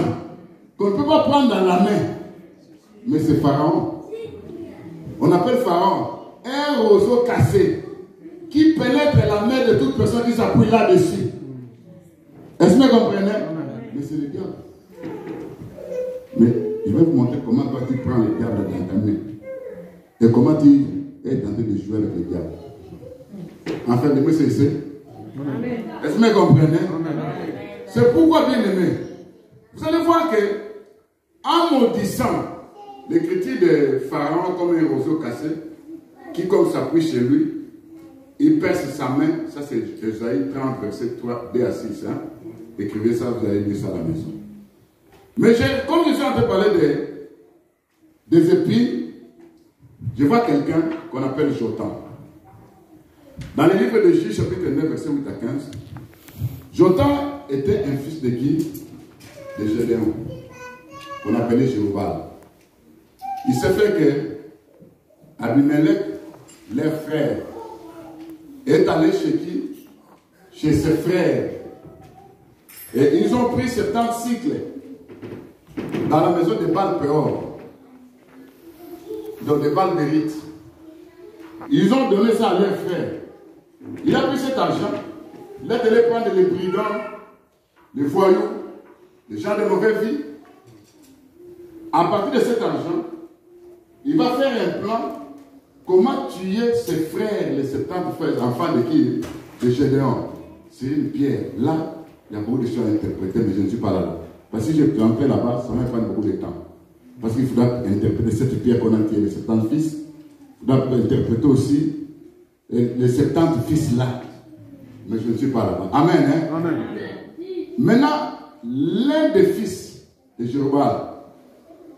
qu'on ne peut pas prendre dans la main, mais c'est Pharaon. On appelle Pharaon un roseau cassé qui pénètre la main de toute personne qui s'appuie là-dessus. Est-ce que vous comprenez? Mais c'est le diable. Mais je vais vous montrer comment toi tu prends le diable dans ta main. Et comment tu es tenté de jouer avec le diable. Enfin, de me cesser. Est-ce que vous comprenez? C'est pourquoi, bien aimé, vous allez voir que en maudissant l'écriture de Pharaon comme un roseau cassé, qui comme s'appuie chez lui, il perce sa main. Ça c'est Ésaïe 30, verset 3, 2 à 6. Hein? Écrivez ça, vous allez lire ça à la maison. Mais comme je suis en train de parler des épines, je vois quelqu'un qu'on appelle Jotham. Dans le livre de Juge, chapitre 9, verset 8 à 15, Jotham était un fils de qui? De Gédéon, qu'on appelait Jéroboam. Il s'est fait que Abimelech, les frères, est allé chez qui? Chez ses frères. Et ils ont pris 70 cycles dans la maison de Baal-Péor, donc de Baal-Bérite. Ils ont donné ça à leurs frères. Il a pris cet argent, il est allé prendre les brigands, les voyous, les gens de mauvaise vie. À partir de cet argent, il va faire un plan comment tuer ses frères, les 70 frères, enfants de qui? De Gédéon. C'est une pierre. Là, il y a beaucoup de choses à interpréter, mais je ne suis pas là. Parce que si je peux entrer là-bas, ça va prendre beaucoup de temps. Parce qu'il faudra interpréter cette pierre qu'on a tirée, les 70 fils. Il faudra interpréter aussi les 70 fils là. Mais je ne suis pas là-bas. Amen. Hein? Amen. Maintenant, l'un des fils de Jéroboam,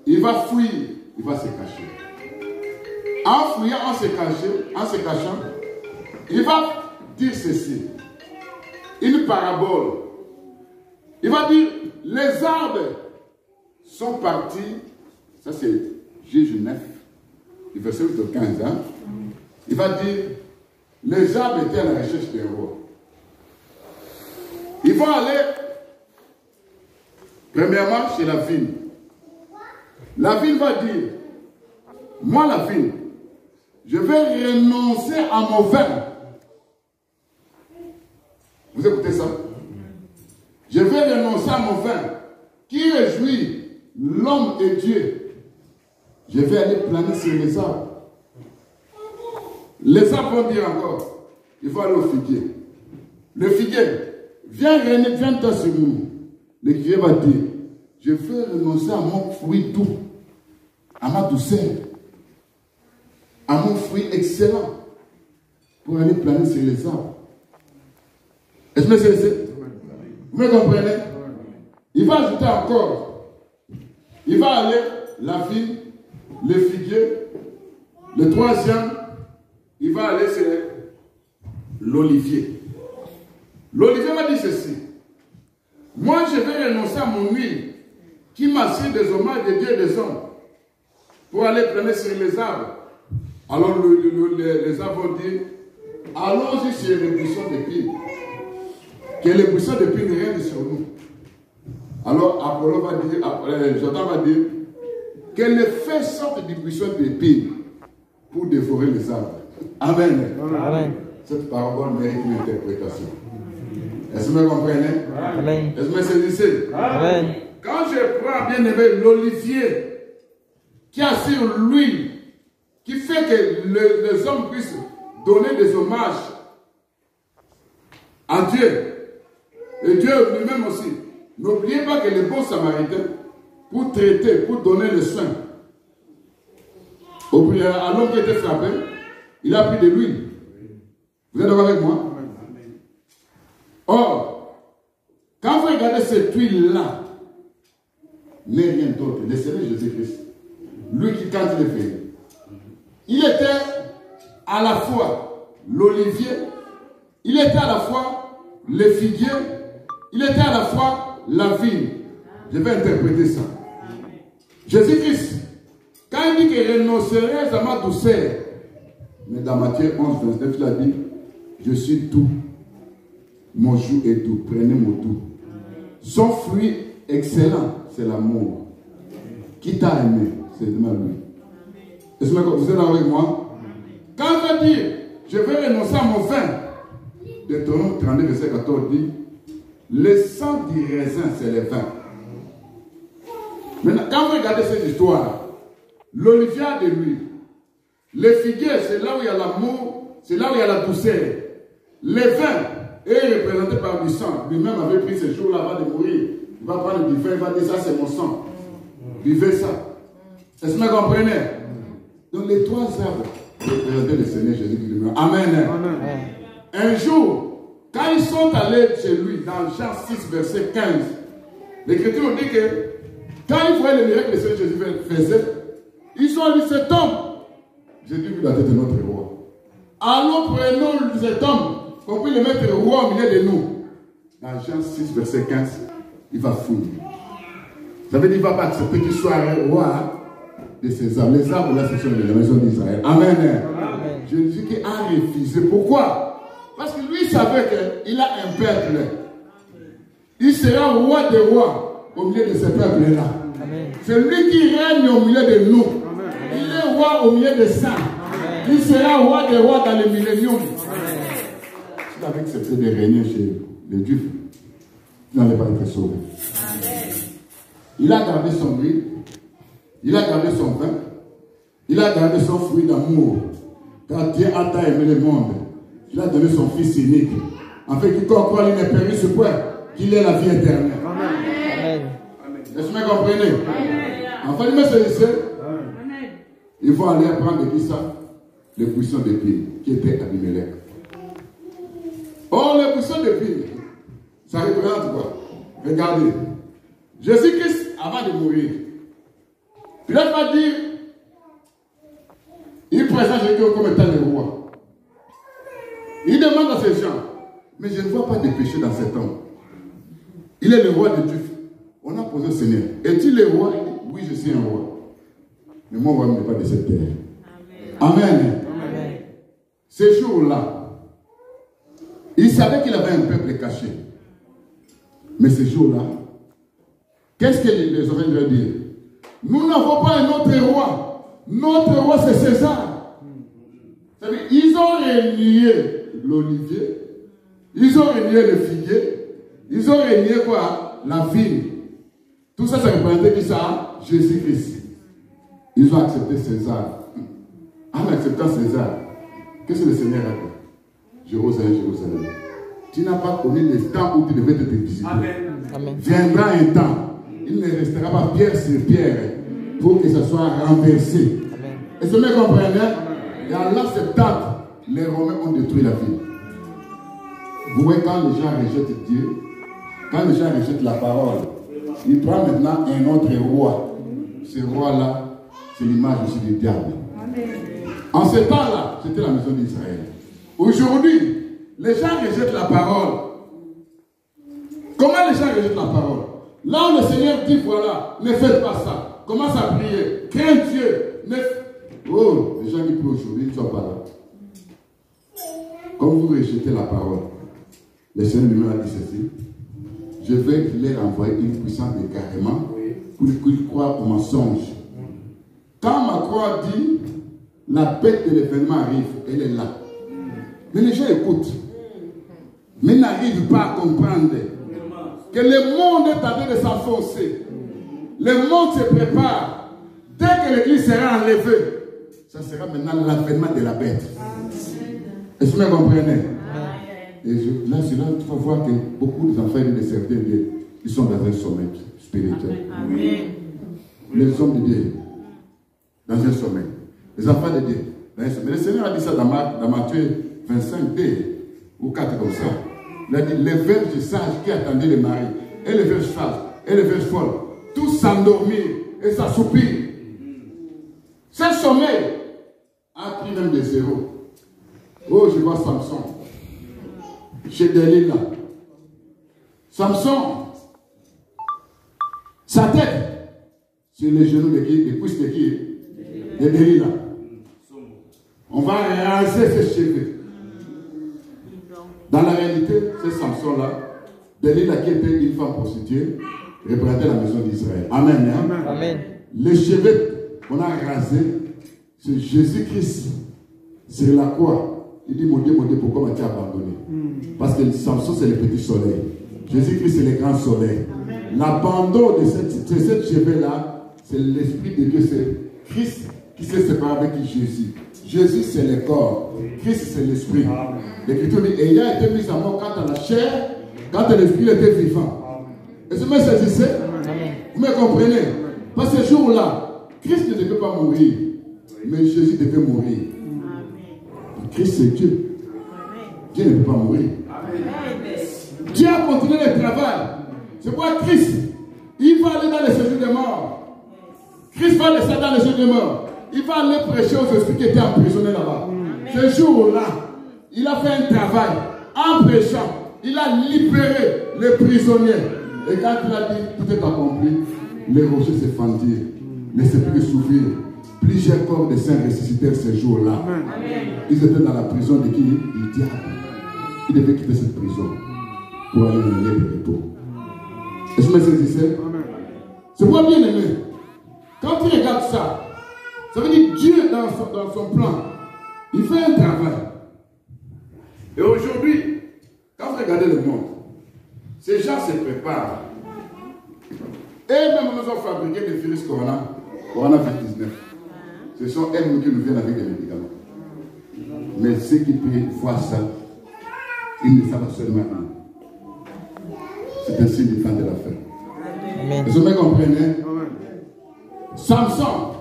il va fuir, il va se cacher. En fouillant, en se cachant, il va dire ceci. Une parabole. Il va dire, les arbres sont partis, ça c'est Juge 9, verset 8 au 15. Hein? Il va dire, les arbres étaient à la recherche d'un roi. Ils vont aller, premièrement, chez la vigne. La vigne va dire, moi la vigne, je vais renoncer à mon vin. Vous écoutez ça? Je vais renoncer à mon vin qui réjouit l'homme et Dieu. Je vais aller planer sur les arbres. Les arbres vont dire encore, il faut aller au figuier. Le figuier, viens-toi sur nous. Le figuier va dire, je vais renoncer à mon fruit doux, à ma douceur, à mon fruit excellent, pour aller planer sur les arbres. Est-ce que c'est? Vous me comprenez? Il va ajouter encore. Il va aller la vigne, le figuier. Le troisième, il va aller sur l'olivier. L'olivier va dire ceci. Moi, je vais renoncer à mon huile qui m'assure des hommages de Dieu et des hommes pour aller prendre sur les arbres. Alors les arbres vont dire, allons-y sur les buissons d'épines. Que les buissons d'épines règnent sur nous. Alors Apollon va dire, Jordan va dire, que les feux sortent du buisson d'épines pour dévorer les arbres. Amen. Amen. Cette parole mérite une interprétation. Est-ce que vous comprenez? Amen. Est-ce que vous saisissez? Amen. Quand je prends, bien aimé, l'olivier qui a sur l'huile, qui fait que les hommes puissent donner des hommages à Dieu, et Dieu lui-même aussi. N'oubliez pas que les bons samaritains, pour traiter, pour donner le soin à l'homme qui était frappé, il a pris de l'huile. Vous êtes d'accord avec moi? Or, quand vous regardez cette huile-là, n'est rien d'autre. Le Seigneur Jésus-Christ, lui qui, quand il est fait, il était à la fois l'olivier, il était à la fois le figuier, il était à la fois la vigne. Je vais interpréter ça. Jésus-Christ, quand il dit que renoncerai à ma douceur, mais dans Matthieu 11, 29, il a dit, je suis doux, mon joug est doux, prenez mon doux. Son fruit excellent, c'est l'amour. Qui t'a aimé, c'est de lui. Est-ce que vous êtes là avec moi? Quand il va dire, je vais renoncer à mon vin, Deutéronome 32, verset 14 dit, le sang du raisin, c'est le vin. Maintenant, quand vous regardez cette histoire, l'olivier a de l'huile. Le figuier, c'est là où il y a l'amour, c'est là où il y a la douceur. Le vin est représenté par du sang. Lui-même avait pris ce jour-là avant de mourir. Il va prendre du vin, il va dire ça c'est mon sang. Buvez ça. Est-ce que vous comprenez? Donc les trois arbres représentaient le Seigneur Jésus-Christ. Amen. Amen. Un jour, quand ils sont allés chez lui, dans Jean 6, verset 15, l'Écriture dit que quand ils voyaient le miracle que le Seigneur Jésus faisait, ils ont dit cet homme. Jésus vu la tête de notre roi. Allons prenons cet homme, qu'on puisse le mettre roi au milieu de nous. Dans Jean 6, verset 15, il va fouiller. Ça veut dire qu'il ne va pas accepter qu'il soit un roi de ces arbres. Les arbres là, ce sont les maisons d'Israël. Amen. Amen. Jésus qui a refusé. Pourquoi? Parce que lui savait qu'il a un peuple. Il sera roi des rois au milieu de ce peuple-là. C'est lui qui règne au milieu de nous. Amen. Il est roi au milieu des saints. Amen. Il sera roi des rois dans le millénium. S'il avait accepté de régner chez les Juifs, il n'allait pas être sauvé. Amen. Il a gardé son huile, il a gardé son vin, il a gardé son fruit d'amour. Car Dieu a tant aimé le monde, il a donné son Fils unique, afin qu'il croit il ne périsse point, qu'il ait la vie éternelle. Amen. Est-ce que vous comprenez? Enfin, il me saisissait. Il faut aller prendre qui ça? Le buisson d'épines qui était Abimelech. Or, le buisson d'épines, ça représente quoi? Regardez. Jésus-Christ, avant de mourir, Pilate va dire, il présente Jésus comme étant le roi. Il demande à ces gens, mais je ne vois pas de péché dans cet homme. Il est le roi de Dieu. On a posé au Seigneur, es-tu le roi? Oui, je suis un roi. Mais mon roi n'est pas de cette terre. Amen. Amen. Amen. Ce jour-là, il savait qu'il avait un peuple caché. Mais ce jour-là, qu'est-ce que les oreilles veulent dire? Nous n'avons pas un autre roi. Notre roi, c'est César. C'est-à-dire, ils ont renié l'olivier, ils ont renié le figuier, ils ont renié quoi? La vigne. Tout ça, ça représentait qui ça? Jésus-Christ. Ils ont accepté César. En acceptant César, qu'est-ce que le Seigneur a dit? Jérusalem, Jérusalem. Tu n'as pas connu le temps où tu devais te visiter. Amen. Viendra un temps, il ne restera pas pierre sur pierre pour que ça soit renversé. Amen. Et ce mec comprenait? Et à l'an 70, les Romains ont détruit la ville. Vous voyez, quand les gens rejettent Dieu, quand les gens rejettent la parole, il prend maintenant un autre roi. Ce roi-là, c'est l'image aussi du diable. En ce temps-là, c'était la maison d'Israël. Aujourd'hui, les gens rejettent la parole. Comment les gens rejettent la parole? Là où le Seigneur dit, voilà, ne faites pas ça. Commence à prier. Crains Dieu. Oh, les gens qui prient aujourd'hui ne sont pas là. Comme vous rejetez la parole, le Seigneur lui-même a dit ceci. Je vais leur envoyer une puissance d'égarement pour qu'ils croient au mensonge. Quand ma croix dit, la bête de l'événement arrive, elle est là. Mais les gens écoutent. Mais n'arrivent pas à comprendre que le monde est en train de s'enfoncer. Le monde se prépare. Dès que l'église sera enlevée, ça sera maintenant l'avènement de la bête. Est-ce que vous comprenez? Et là, c'est là qu'il faut voir que beaucoup des enfants de certains Dieu, ils sont dans un sommet spirituel. Amen. Les hommes de Dieu, dans un sommet. Les enfants de Dieu, dans un sommet. Le Seigneur a dit ça dans Matthieu 25, 2 ou 4 comme ça. Il a dit, les vierges sages qui attendaient le mari, et les vierges sages, et les vierges folles, tous s'endormirent et s'assoupirent. Ce sommeil a pris même des zéros. Oh, je vois Samson. Chez Delilah. Samson, sa tête, sur les genoux de qui? Les cuisses de qui? De Delilah. On va raser ses cheveux. Dans la réalité, ce Samson-là, Delilah qui était une femme prostituée, représentait la maison d'Israël. Amen, hein? Amen. Les cheveux qu'on a rasés, c'est Jésus-Christ sur la croix. Il dit, mon Dieu, pourquoi m'as-tu abandonné? Parce que Samson, c'est le petit soleil. Jésus-Christ, c'est le grand soleil. L'abandon de cette cheveux-là, c'est l'Esprit de Dieu. C'est Christ qui s'est séparé avec Jésus. Jésus, c'est le corps. Christ, c'est l'Esprit. L'Écriture dit, ayant été mis à mort quant à la chair, quand l'Esprit était vivant. Est-ce que vous me saisissez? Vous me comprenez? Parce que ce jour-là, Christ ne devait pas mourir, mais Jésus devait mourir. Christ, c'est Dieu. Dieu ne peut pas mourir. Dieu a continué le travail. C'est pourquoi Christ, il va aller dans les séjours des morts. Christ va laisser dans les séjours des morts. Il va aller prêcher aux esprits qui étaient emprisonnés là-bas. Ce jour-là, il a fait un travail en prêchant. Il a libéré les prisonniers. Et quand il a dit tout est accompli, les rochers se fendirent, les sépulcres s'ouvrirent. Plusieurs corps de saints ressuscitèrent ce jour-là. Ils étaient dans la prison de qui? Du diable. Ils devaient quitter cette prison pour aller dans le lieu de repos. Est-ce que vous me saisissez? C'est moi bien aimé. Quand tu regardes ça, ça veut dire Dieu dans son plan, il fait un travail. Et aujourd'hui, quand vous regardez le monde, ces gens se préparent. Et même nous avons fabriqué des virus Corona-19. Ce sont elles qui nous viennent avec des médicaments. Mais ceux qui voient ça, ils ne savent seulement rien. C'est un signe du temps de la fin. Est-ce que vous comprenez? Samson,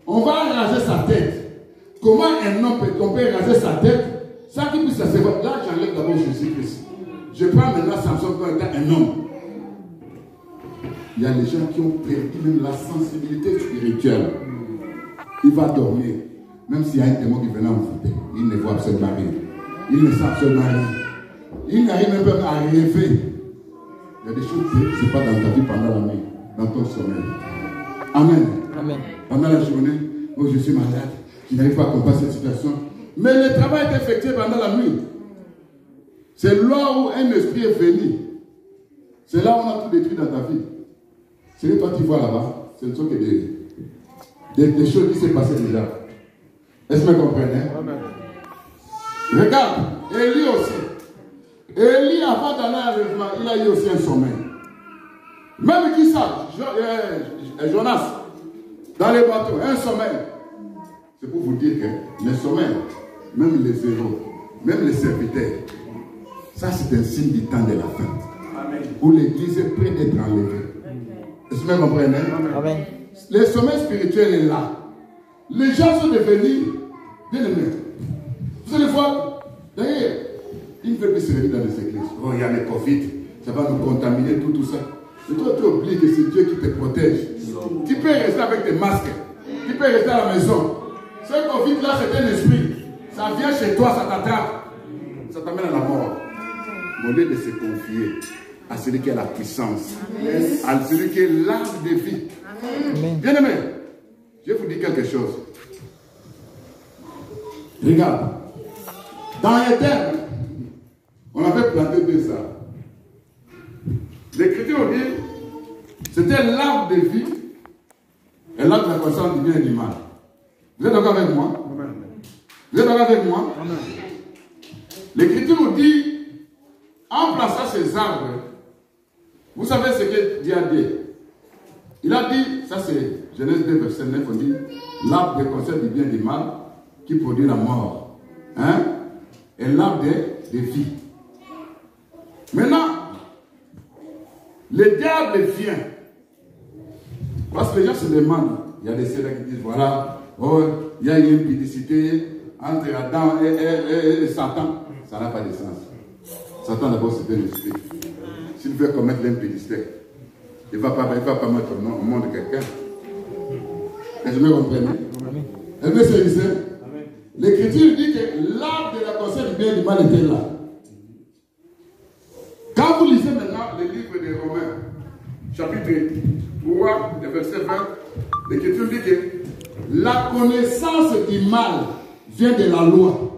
on va raser sa tête. Comment un homme peut raser sa tête sans qu'il puisse se voir? Là, j'enlève d'abord Jésus-Christ. Je prends maintenant Samson comme étant un homme. Il y a des gens qui ont perdu même la sensibilité spirituelle. Il va dormir. Même s'il y a un démon qui vient envoûter, il ne voit absolument rien. Il ne sait absolument rien. Il n'arrive même pas à rêver. Il y a des choses qui ne se passent dans ta vie pendant la nuit, dans ton sommeil. Amen. Amen. Pendant la journée, oh, je suis malade, je n'arrive pas à comprendre cette situation. Mais le travail est effectué pendant la nuit. C'est là où un esprit est venu. C'est là où on a tout détruit dans ta vie. Ce que toi tu vois là-bas, ce ne sont que des choses qui s'est passées déjà. Est-ce que vous comprenez? Amen. Regarde, Élie aussi. Élie, avant d'aller à l'enlèvement, il a eu aussi un sommeil. Même qui ça? Jonas, dans les bateaux, un sommeil. C'est pour vous dire que les sommeils, même les héros, même les serviteurs, ça c'est un signe du temps de la fin. Amen. Où l'église est prête d'être enlevée. Est-ce que vous comprenez? Amen. Le sommeil spirituel est là. Les gens sont devenus bien aimés. Vous allez voir, d'ailleurs, ils ne veulent plus se réunir dans les églises. Oh, il y a le Covid, ça va nous contaminer, tout ça. Et toi, tu oublies que c'est Dieu qui te protège. Tu peux rester avec tes masques. Tu peux rester à la maison. Ce Covid-là, c'est un esprit. Ça vient chez toi, ça t'attrape. Ça t'amène à la mort. Au lieu de se confier à celui qui a la puissance, à celui qui est l'arbre de vie. Bien aimé, je vous dis quelque chose. Regarde, dans Éden, on avait planté 2 arbres. L'Écriture nous dit, c'était l'arbre de vie et l'arbre de la connaissance du bien et du mal. Vous êtes d'accord avec moi? Vous êtes d'accord avec moi? L'Écriture nous dit, en plaçant ces arbres, vous savez ce que Dieu a dit? Il a dit, ça c'est Genèse 2, verset 9, on dit, l'arbre de connaissance du bien et du mal qui produit la mort. Hein? Et l'arbre de vie. Maintenant, le diable vient. Parce que les gens se demandent, il y a des séries qui disent, voilà, oh, il y a une publicité entre Adam et Satan. Ça n'a pas de sens. Satan d'abord c'est un esprit. S'il veut commettre l'impudicité, il ne va pas mettre au monde de quelqu'un. Est-ce que vous comprenez? Est-ce que c'est ici? L'Écriture dit que l'arbre de la connaissance du bien et du mal était là. Quand vous lisez maintenant le livre des Romains, chapitre 3, verset 20, l'Écriture dit que la connaissance du mal vient de la loi.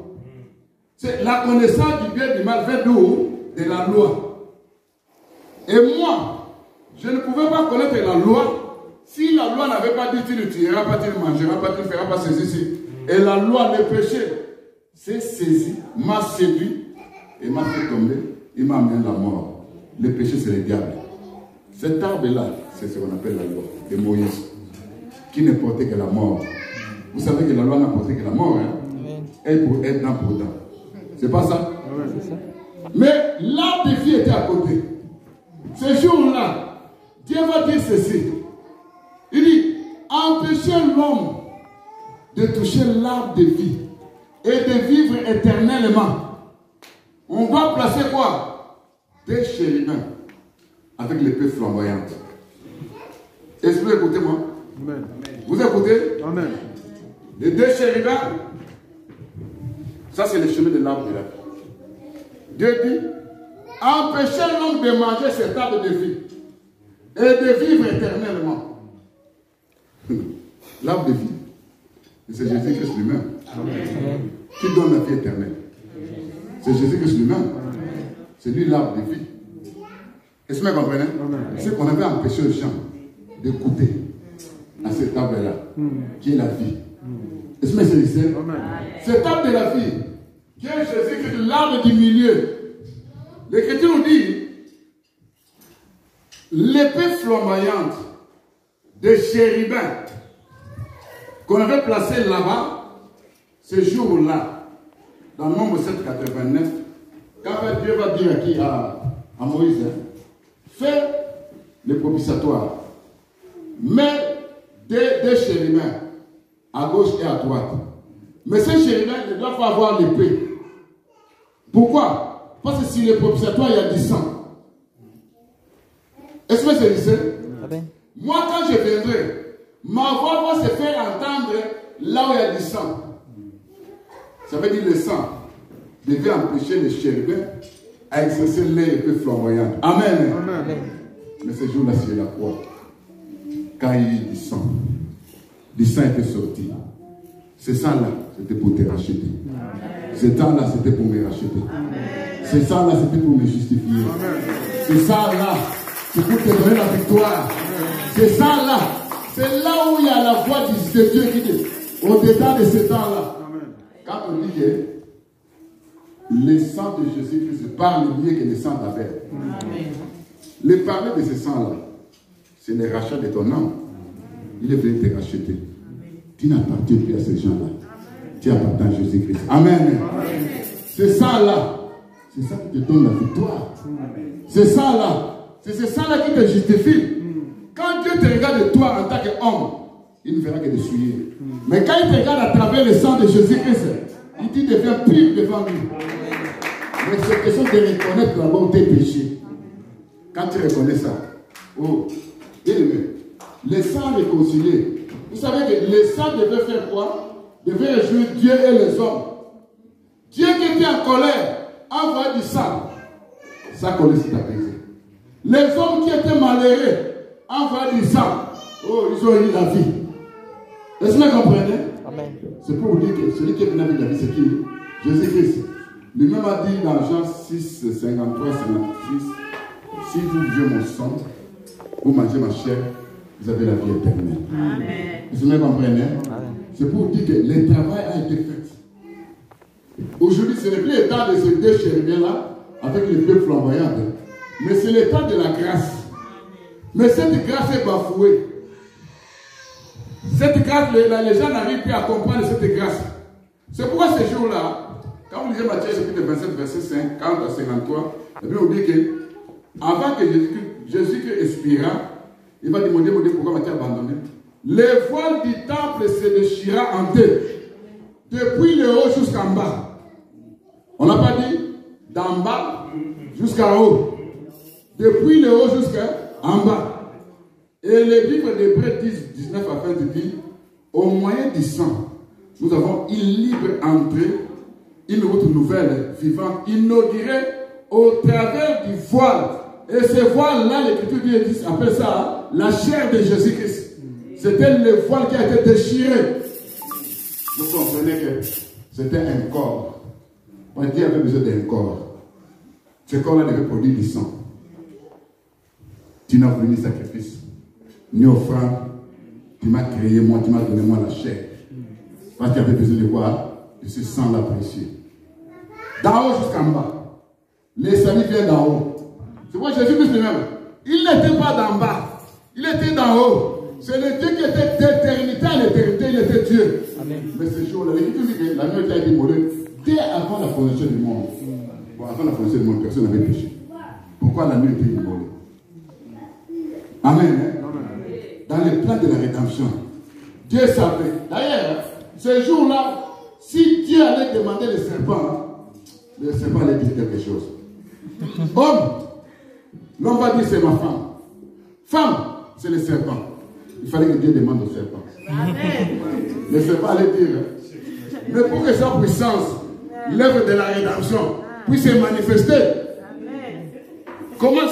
La connaissance du bien et du mal vient d'où? De la loi. Et moi, je ne pouvais pas connaître la loi si la loi n'avait pas dit tu ne tueras pas, tu ne mangeras pas, tu ne feras pas ceci. Et la loi, le péché, s'est saisi, m'a séduit et m'a fait tomber. Il m'a amené la mort. Le péché, c'est le diable. Cet arbre-là, c'est ce qu'on appelle la loi de Moïse, qui ne portait que la mort. Vous savez que la loi n'a porté que la mort, hein? Elle pour être dans pour dent. C'est pas ça? Mais l'arbre de vie était à côté. Ce jour-là, Dieu va dire ceci. Il dit, empêchez l'homme de toucher l'arbre de vie et de vivre éternellement. On doit placer quoi? Des chérubins avec l'épée flamboyante. Est-ce que vous écoutez moi? Amen. Vous écoutez? Amen. Les 2 chérubins, ça c'est le chemin de l'arbre de la vie. Dieu dit, empêchez l'homme de manger cet arbre de vie et de vivre éternellement. L'arbre de vie, c'est Jésus-Christ lui-même qui donne la vie éternelle. C'est Jésus-Christ lui-même. C'est lui l'arbre de vie. Est-ce que vous comprenez? C'est qu'on avait empêché les gens d'écouter à cet arbre-là, qui est la vie. Est-ce que c'est ici? Cet arbre de la vie, qui est Jésus-Christ, l'arbre du milieu. L'Écriture nous dit, l'épée flamboyante des chérubins qu'on avait placé là-bas, ce jour-là, dans le nombre 789, quand Dieu va dire à Moïse, fais le propitiatoire, mets des chérubins à gauche et à droite. Mais ces chérubins ne doivent pas avoir l'épée. Pourquoi? Parce que si le propitiatoire, il y a du sang. Est-ce que c'est ici? Moi, quand je viendrai, ma voix va se faire entendre là où il y a du sang. Ça veut dire le sang devait empêcher les chérubins à exercer l'épée flamboyante. Amen. Amen. Mais ce jour-là, c'est la croix. Quand il y a eu du sang était sorti. Ce sang-là, c'était pour te racheter. Ce sang-là, c'était pour me racheter. Ce sang-là, c'était pour me justifier. Ce sang-là, c'est pour te donner la victoire. Ce sang-là, c'est là où il y a la voix de Dieu qui dit, au-dedans de ce temps-là. Quand on dit que le sang de Jésus-Christ parle mieux que le sang d'Abel. Le parler de ce sang-là, c'est le rachat de ton âme. Il est venu te racheter. Tu n'appartiens plus à ces gens-là. Tu appartiens à Jésus-Christ. Amen. C'est ça là. C'est ça qui te donne la victoire. C'est ça là. C'est ce sang-là qui te justifie. Quand Dieu te regarde de toi en tant qu'homme, il ne verra que de souiller. Mais quand il te regarde à travers le sang de Jésus-Christ, il dit deviens pur devant lui. Mais c'est question de reconnaître d'abord tes péchés. Quand tu reconnais ça, Oh, bien aimé. Les saints réconciliés. Vous savez que les saints devaient faire quoi? Devaient réjouir Dieu et les hommes. Dieu qui était en colère envoie du sang. Sa colère s'est apaisée. Les hommes qui étaient malheureux envoient du sang. Oh, ils ont eu la vie. Est-ce que vous comprenez? C'est pour vous dire que celui qui est venu avec la vie, c'est qui? Jésus-Christ. Lui-même a dit dans Jean 6, 53, 56, si vous buvez mon sang, vous mangez ma chair, vous avez la vie éternelle. Est-ce que vous comprenez? C'est pour vous dire que le travail a été fait. Aujourd'hui, ce n'est plus le temps de se déchirer là avec les feux flamboyants, mais c'est le temps de la grâce. Mais cette grâce est bafouée. Cette grâce, les gens n'arrivent plus à comprendre cette grâce. C'est pourquoi ces jours-là, quand vous lisez Matthieu chapitre 27, verset 5, 40 à 53, la Bible nous dit que avant que Jésus-Christ expira, il va demander pourquoi Matthieu a abandonné. Le voile du temple se déchira en deux, depuis le haut jusqu'en bas. On n'a pas dit d'en bas jusqu'en haut. Depuis le haut jusqu'en bas. Et les livres d'Hébreux 10, 19 à 20 dit, au moyen du sang, nous avons une libre entrée, une route nouvelle, vivante, inaugurée au travers du voile. Et ce voile-là, l'Écriture appelle ça la chair de Jésus-Christ. C'était le voile qui a été déchiré. Vous comprenez que c'était un corps. Dieu avait besoin d'un corps. Ce corps-là devait produire du sang. Tu n'as voulu ni sacrifice, ni offrande. Tu m'as créé, moi, tu m'as donné moi la chair. Parce que tu avais besoin de quoi? De ce sang-là précieux. D'en haut jusqu'en bas. Les saluts viennent d'en haut. C'est pourquoi Jésus-Christ lui-même, il n'était pas d'en bas. Il était d'en haut. C'est le Dieu qui était d'éternité à l'éternité, il était Dieu. Amen. Mais ce jour-là, l'Écriture dit que la nuit a été immolée dès avant la fondation du monde. Bon, avant la fondation du monde, personne n'avait péché. Pourquoi la nuit était immolée? Amen. Dans le plan de la rédemption, Dieu savait. D'ailleurs, ce jour-là, si Dieu allait demander le serpent allait dire quelque chose. Homme, l'homme va dire c'est ma femme. Femme, c'est le serpent. Il fallait que Dieu demande au serpent. Amen. Le serpent allait dire, mais pour que sa puissance, l'œuvre de la rédemption, puisse se manifester. Amen. Comment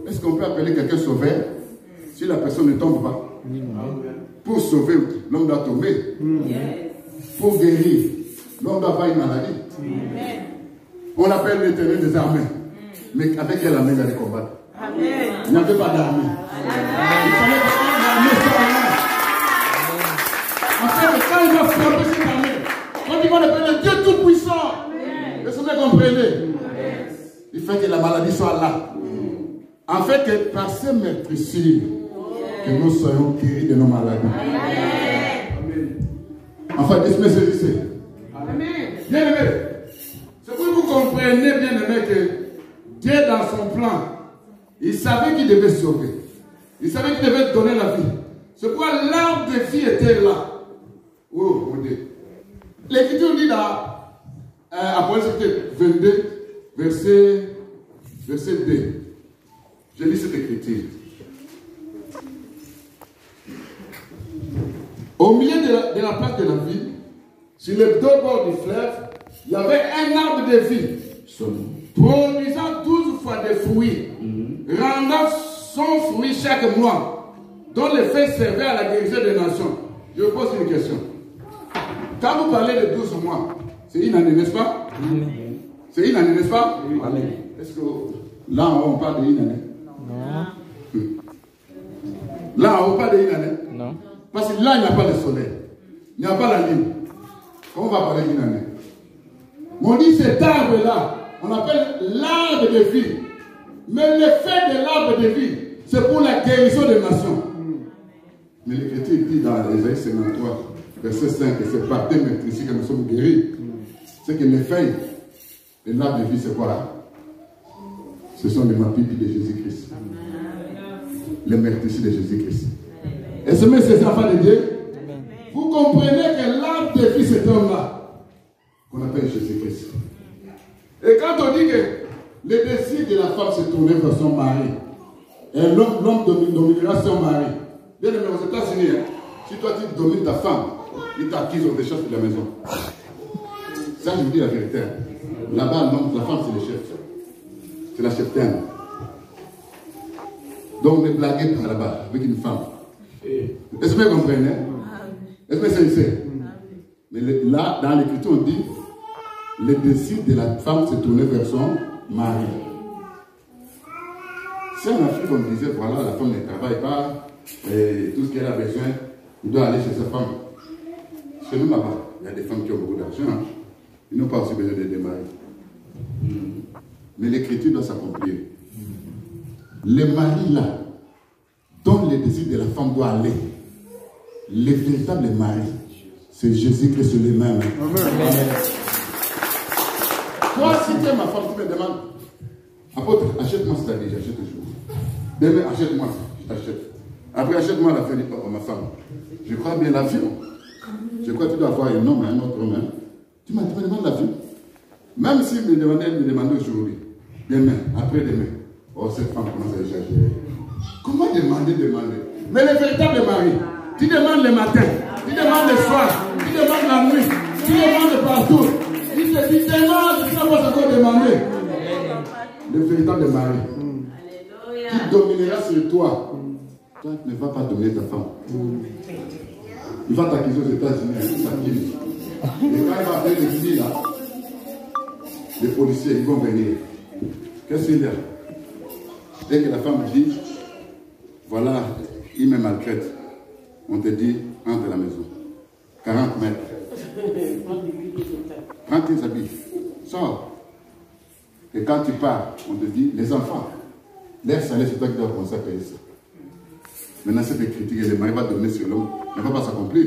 est-ce qu'on peut appeler quelqu'un sauveur si la personne ne tombe pas? Pour sauver, l'homme doit tomber. Pour guérir, l'homme doit avoir une maladie. On appelle l'Éternel des armées. Mais avec quelle armée il allait combattre? Il n'y avait pas d'armée. Il fallait que l'armée soit là. En fait, quand il va frapper cette armée, quand il va l'appeler Dieu Tout-Puissant, est-ce que vous comprenez? Il fait que la maladie soit là. En fait, que par ces meurtrissures, que nous soyons guéris de nos maladies. Enfin, laisse-moi saisir. Bien aimé, c'est pour que vous compreniez, bien aimé, que Dieu, dans son plan, il savait qu'il devait sauver. Il savait qu'il devait donner la vie. C'est pourquoi l'arbre de vie était là. Oh, mon Dieu. L'Écriture dit dans Apocalypse 22, verset 2. Je lis cette écriture. Au milieu de la place de la ville, sur les deux bords du fleuve, il y avait un arbre de vie, produisant 12 fois des fruits, rendant son fruit chaque mois, dont le fait servait à la guérison des nations. Je vous pose une question. Quand vous parlez de 12 mois, c'est une année, n'est-ce pas? C'est une année, n'est-ce pas? Est-ce que là, on parle d'une année? Non. Là, on parle d'une année? Non. Parce que là, il n'y a pas de soleil. Il n'y a pas la lune. Comment on va parler d'une année? On dit cet arbre-là, on appelle l'arbre de vie. Mais l'effet de l'arbre de vie, c'est pour la guérison des nations. Mais l'Écriture dit dans Ésaïe 53, verset 5, que c'est par tes meurtrissures que nous sommes guéris. C'est que l'effet de l'arbre de vie, c'est quoi? Ce sont les mapites de Jésus-Christ. Les meurtrissures de Jésus-Christ. Et ce c'est ces enfants de Dieu. Vous comprenez que l'arbre de vie, cet homme-là, qu'on appelle Jésus-Christ. Et quand on dit que le désir de la femme se tournait vers son mari, Et l'homme dominera son mari. Bien aimé, aux États-Unis, hein, si toi tu domines ta femme, il t'accuse des choses de la maison. Ça, je vous dis la vérité. Là-bas, la femme, c'est le chef. C'est la cheftaine. Donc, ne blaguez pas là-bas avec une femme. Est-ce que vous comprenez? Est-ce que c'est sincère? Mais là, dans l'Écriture, on dit le désir de la femme se tournait vers son mari. Si en Afrique, on disait voilà, la femme ne travaille pas, et tout ce qu'elle a besoin, il doit aller chez sa femme. Chez nous, là-bas, il y a des femmes qui ont beaucoup d'argent. Hein. Ils n'ont pas aussi besoin de démarrer. Mais l'Écriture doit s'accomplir. Les maris là, dont le désir de la femme doit aller, les véritables maris, c'est Jésus-Christ lui-même. Amen. Toi, si tu es ma femme, tu me demandes, apôtre, achète-moi cet habit, j'achète toujours. Demain, achète-moi, je t'achète. Après, achète-moi la fête de ma femme. Je crois bien l'avion. Je crois que tu dois avoir un homme et un autre homme. Hein. Tu me demandes l'avion. Même s'il me demandait aujourd'hui, demain, après-demain, oh, cette femme commence à exagérer. Comment demander? Mais le véritable mari, tu demandes le matin, tu demandes le soir, tu demandes la nuit, tu demandes partout. Il te dit demande, tu n'as pas encore demandé. Le véritable mari, qui dominera sur toi, toi ne vas pas dominer ta femme. Il va t'accuser aux États-Unis, et quand il va faire les filles là, les policiers, ils vont venir. Qu'est-ce qu'il y a? Dès que la femme dit, voilà, il me maltraite, on te dit, entre la maison. 40 mètres. Prends tes habits, sors. Et quand tu pars, on te dit, les enfants, l'air salé, c'est toi qui dois commencer à payer ça. Maintenant, cette écriture, le mari va donner sur l'homme, ne va pas s'accomplir.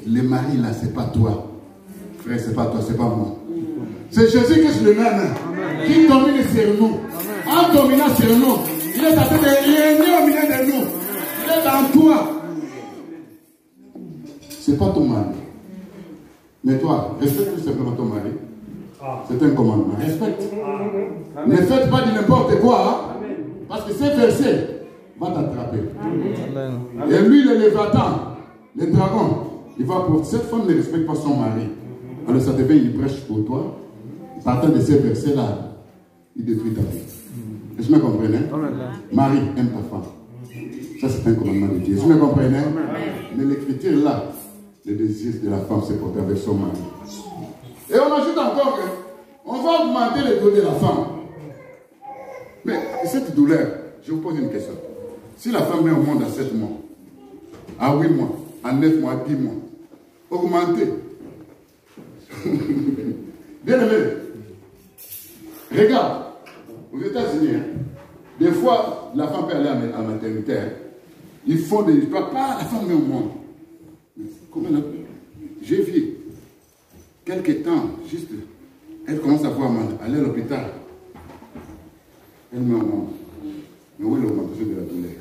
Les maris là, c'est pas toi. Frère, c'est pas toi, c'est pas moi. C'est Jésus-Christ lui-même qui domine sur nous. En dominant sur nous, il est en train de régner au milieu de nous. Il est dans toi. C'est pas ton mari. Mais toi, respecte tout simplement ton mari. C'est un commandement. Respecte. Ne faites pas de n'importe quoi. Hein? Parce que ces versets va t'attraper. Et lui, le Léviathan, le dragon, il va pour cette femme ne respecte pas son mari. Alors ça devient une brèche pour toi. Partant de ces versets-là, il détruit ta vie. Est-ce que vous me comprenez? Marie, aime ta femme. Ça, c'est un commandement de Dieu. Est-ce que vous me comprenez? Mais l'écriture là, le désir de la femme se porte avec son mari. Et on ajoute encore qu'on va augmenter les douleurs de la femme. Mais cette douleur, je vous pose une question. Si la femme est au monde à 7 mois, à 8 mois, à 9 mois, à 10 mois, augmenter. Bien aimé, regarde, aux États-Unis, hein, des fois, la femme peut aller à la maternité. Hein, ils font des... Papa, la femme est au monde. Comment j'ai vu, quelques temps, juste, elle commence à voir mal, aller à l'hôpital. Elle met au monde. Mais où est l'augmentation de la douleur?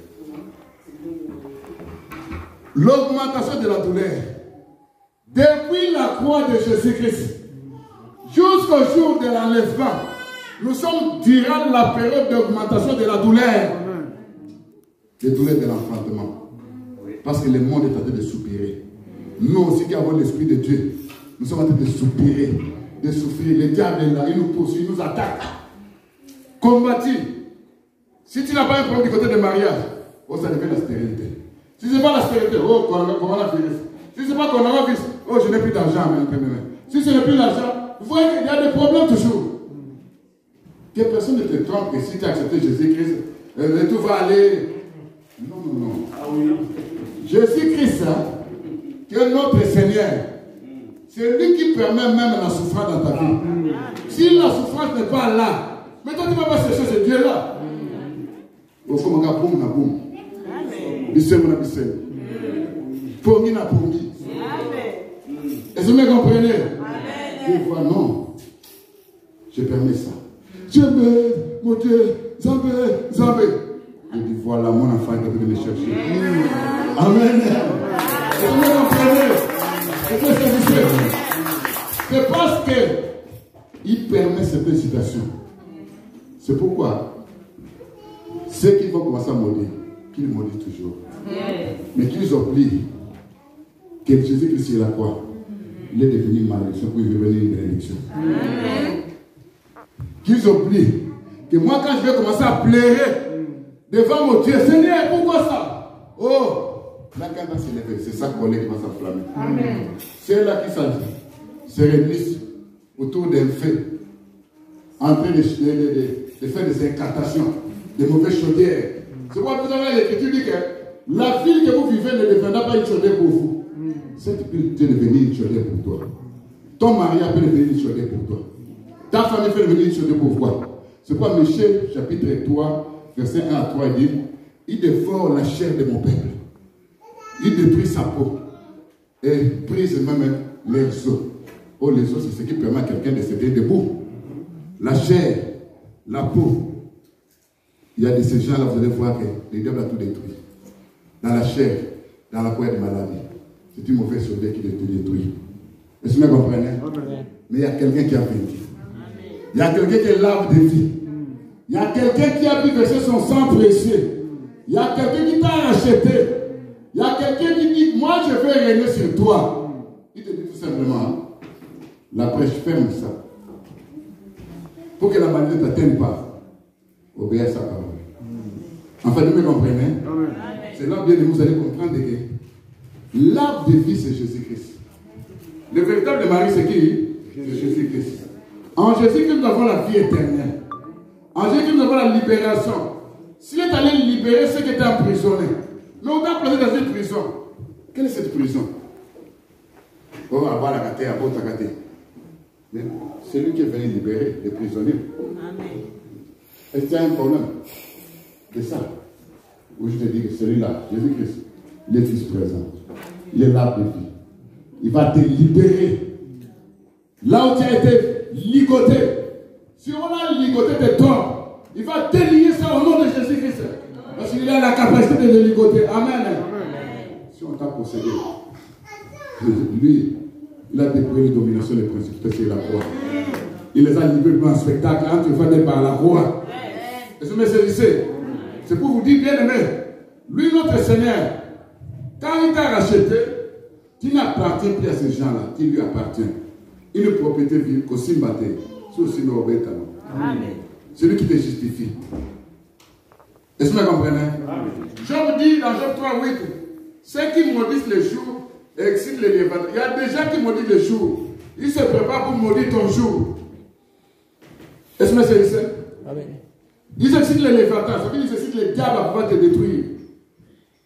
L'augmentation de la douleur. Depuis la croix de Jésus-Christ, jusqu'au jour de l'enlèvement, nous sommes durant la période d'augmentation de la douleur. Les douleurs de l'enfantement. Parce que le monde est en train de soupirer. Nous aussi qui avons l'Esprit de Dieu, nous sommes en train de soupirer, de souffrir. Le diable est là, il nous poursuit, il nous attaque. Combattu. Si tu n'as pas un problème du côté de mariage, oh, ça devient la stérilité. Si ce n'est pas la stérilité, oh, coronavirus. Si ce n'est pas coronavirus, oh, je n'ai plus d'argent. Si ce n'est plus l'argent, vous voyez qu'il y a des problèmes toujours. Que personne ne te trompe que si tu as accepté Jésus-Christ, tout va aller. Non, non, non. Ah, oui. Jésus-Christ, hein, qui est notre Seigneur, c'est lui qui permet même la souffrance dans ta vie. Si la souffrance n'est pas là, mais toi tu ne vas pas chercher ce Dieu-là. Est-ce que vous me comprenez? Des fois, non. Je permets ça. Dieu me, mon Dieu, Zambé. Je dis, voilà, mon enfant est venu me chercher. Amen. Est-ce que vous me comprenez? C'est parce qu'il permet cette situation. C'est pourquoi, ceux qui vont commencer à maudire, qu'ils maudissent toujours. Mais qu'ils oublient que Jésus-Christ est la croix. Il est devenu une malédiction pour devenir une bénédiction. Qu'ils oublient que moi, quand je vais commencer à pleurer devant mon Dieu, Seigneur, pourquoi ça? Oh, là, quand on s'élève, c'est sa colère qui va s'enflammer. C'est là qui se réunissent autour d'un feu, en train de faire des incantations, des mauvaises chaudières. C'est pourquoi vous avez l'écriture dit que la ville que vous vivez ne deviendra pas une chaudière pour vous. Cette ville peut devenir une chaudière pour toi. Ton mariage peut devenir une chaudière pour toi. Ta famille peut devenir une chaudière pour toi. C'est pourquoi Michée, chapitre 3, verset 1 à 3, il dit, il dévore la chair de mon peuple. Il détruit sa peau. Et brise même les os. Oh, les os, c'est ce qui permet à quelqu'un de se tenir debout. La chair, la peau. Il y a de ces gens-là, vous allez voir que le diable a tout détruit. Dans la chair, dans la peau, il y a des maladies. C'est une mauvaise chose qui te détruit. Est-ce que vous comprenez? Mais il y a quelqu'un qui a vaincu. Il y a quelqu'un qui est l'arbre de vie. Il y a quelqu'un qui a pu verser son sang précieux. Il y a quelqu'un qui t'a acheté. Il y a quelqu'un qui dit, moi je vais régner sur toi. Il te dit tout simplement, la prêche ferme ça. Pour que la maladie ne t'atteigne pas, obéis à sa parole. Enfin, vous me comprenez? C'est là bien que vous allez comprendre que l'arbre de vie, c'est Jésus-Christ. Le véritable mari, c'est qui? C'est Jésus-Christ. En Jésus-Christ, nous avons la vie éternelle. En Jésus-Christ, nous avons la libération. S'il est allé libérer ceux qui étaient emprisonnés, mais on t'a placé dans une prison. Quelle est cette prison? Oh, à la gâté, à la gâté. Mais c'est lui qui est venu libérer les prisonniers. Amen. Est-ce qu'il y a un problème de ça? Où je te dis que celui-là, Jésus-Christ, il est fils présent. Il est l'arbre de vie. Il va te libérer. Là où tu as été ligoté, si on a ligoté tes torts, il va délier ça au nom de Jésus-Christ. Parce qu'il a la capacité de le ligoter. Amen. Si on t'a possédé, lui, il a déployé les dominations des principes. C'est la croix. Il les a livrés pour un spectacle entre les par la croix. Et ce monsieur, c'est pour vous dire, bien aimé, lui, notre Seigneur, quand il t'a racheté, tu n'appartiens plus à ces gens-là, qui lui appartient. Une propriété vive, qu'aussi maté, c'est aussi nos obétants. C'est lui qui te justifie. Est-ce que vous comprenez? Job dit dans Job 3, 8, ceux qui maudissent les jours excitent les lévantins. Il y a des gens qui maudissent les jours. Ils se préparent pour maudire ton jour. Est-ce que c'est ça? Ils excitent les lévantins, ça veut dire qu'ils excitent les diables à pouvoir te détruire.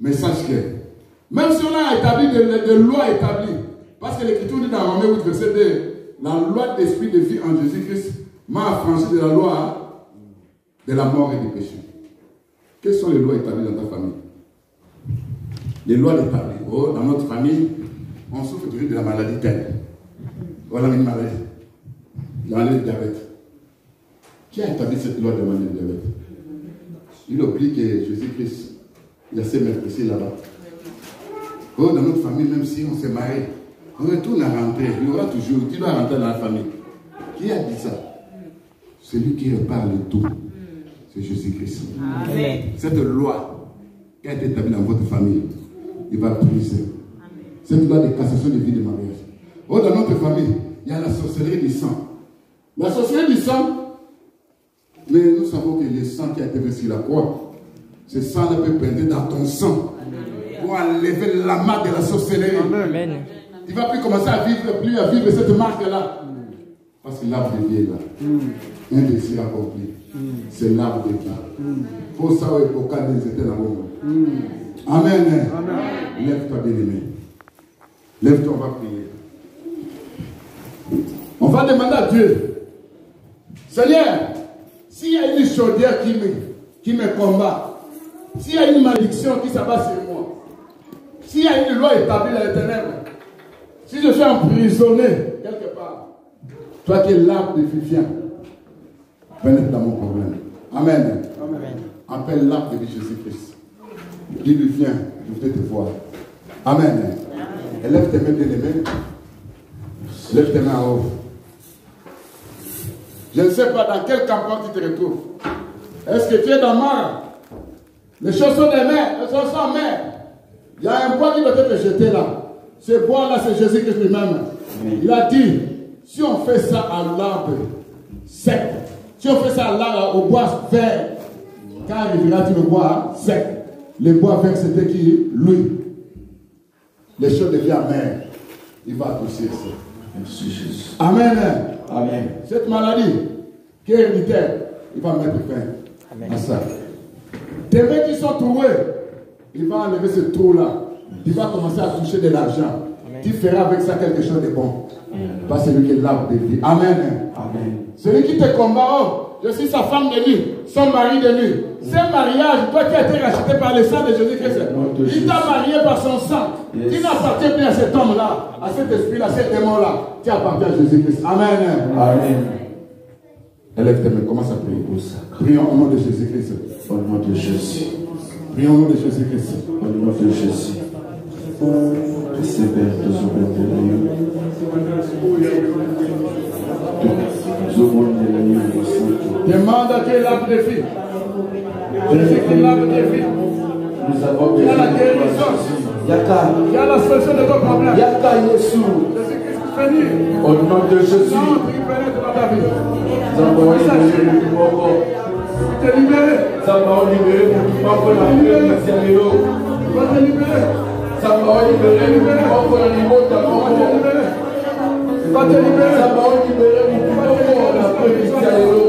Mais sache que, même si on a établi des lois établies, parce que l'Écriture dit dans Romains 8, verset 2, la loi d'esprit de vie en Jésus-Christ m'a affranchi de la loi de la mort et du péché. Quelles sont les lois établies dans ta famille? Les lois établies. Oh, dans notre famille, on souffre toujours de la maladie telle. Voilà une maladie. La maladie de diabète. Qui a établi cette loi de maladie de diabète? Il oublie que Jésus-Christ, il y a ses maîtres ici là-bas. Oh, dans notre famille, même si on s'est marié, on retourne à rentrer. Il y aura toujours, tu dois rentrer dans la famille. Qui a dit ça? Celui qui repart le tout. C'est Jésus-Christ. Cette loi qui a été établie dans votre famille, il va briser. Cette loi de cassation de vie de mariage. Oh, dans notre famille, il y a la sorcellerie du sang. La sorcellerie du sang, mais nous savons que le sang qui a été versé sur la croix, ce sang-là peut pénétrer dans ton sang pour enlever la marque de la sorcellerie. Amen. Tu ne vas plus commencer à vivre cette marque-là. Parce que l'arbre de vie est là. Un désir accompli. C'est l'arbre de vie. Pour ça, il faut qu'à des étés dans le monde. Amen. Lève-toi, bien-aimé. Lève-toi, on va prier. On va demander à Dieu, Seigneur, s'il y a une chaudière qui me combat, s'il y a une malédiction qui s'abat sur moi, s'il y a une loi établie dans les ténèbres, si je suis emprisonné quelque part, toi qui es l'arbre de vie, pénètre dans mon problème. Amen. Appelle l'arbre de Jésus-Christ. Dis-lui, viens, je vais te voir. Amen. Et lève tes mains, bien-aimés. Lève tes mains en haut. Je ne sais pas dans quel campement tu te retrouves. Est-ce que tu es dans Mara? Les choses sont des mers, les choses sont en mer. Il y a un bois qui doit être jeté là. Ce bois-là, c'est Jésus-Christ lui-même. Il a dit, si on fait ça à l'arbre sec, si on fait ça à l'arbre, au bois vert, quand arrivera-t-il le bois sec? Le bois vert, c'était qui? Lui. Les choses deviennent amères. Il va toucher ça. Merci Jésus. Amen. Amen. Cette maladie qui est héréditaire, il va mettre fin à ça. Tes mains qui sont trouées, il va enlever ce trou-là. Il va commencer à toucher de l'argent. Tu feras avec ça quelque chose de bon. Pas celui qui est l'arbre de vie. Amen. Amen. Celui qui te combat, oh, je suis sa femme de nuit, son mari de nuit. Ce mariage, toi qui as été racheté par le sang de Jésus-Christ, il t'a marié par son sang. Tu n'appartiens plus à cet homme-là, à cet esprit-là, à cet démon-là. Tu appartiens à Jésus-Christ. Amen. Amen. Élève tes mains, commence à prier. Prions au nom de Jésus-Christ. Au nom de Jésus. Prions au nom de Jésus-Christ. Au nom de Jésus. Recebemos o Evangelho. Demande à Dieu l'arbre de vie. Jésus-Christ, l'arbre de vie. Nous avons Il y a la guérison. Il y a la solution de ton problème. Jésus-Christ est venu. Au nom de Jésus. Non, il pénètre dans ta vie. Nous avons libéré le mort. Tu es libéré. Nous avons libéré le mort pour la vie. Tu vas te libérer. Nous avons libéré le mort pour la vie. Tu vas te libérer. Nous avons libéré le mort pour la vie.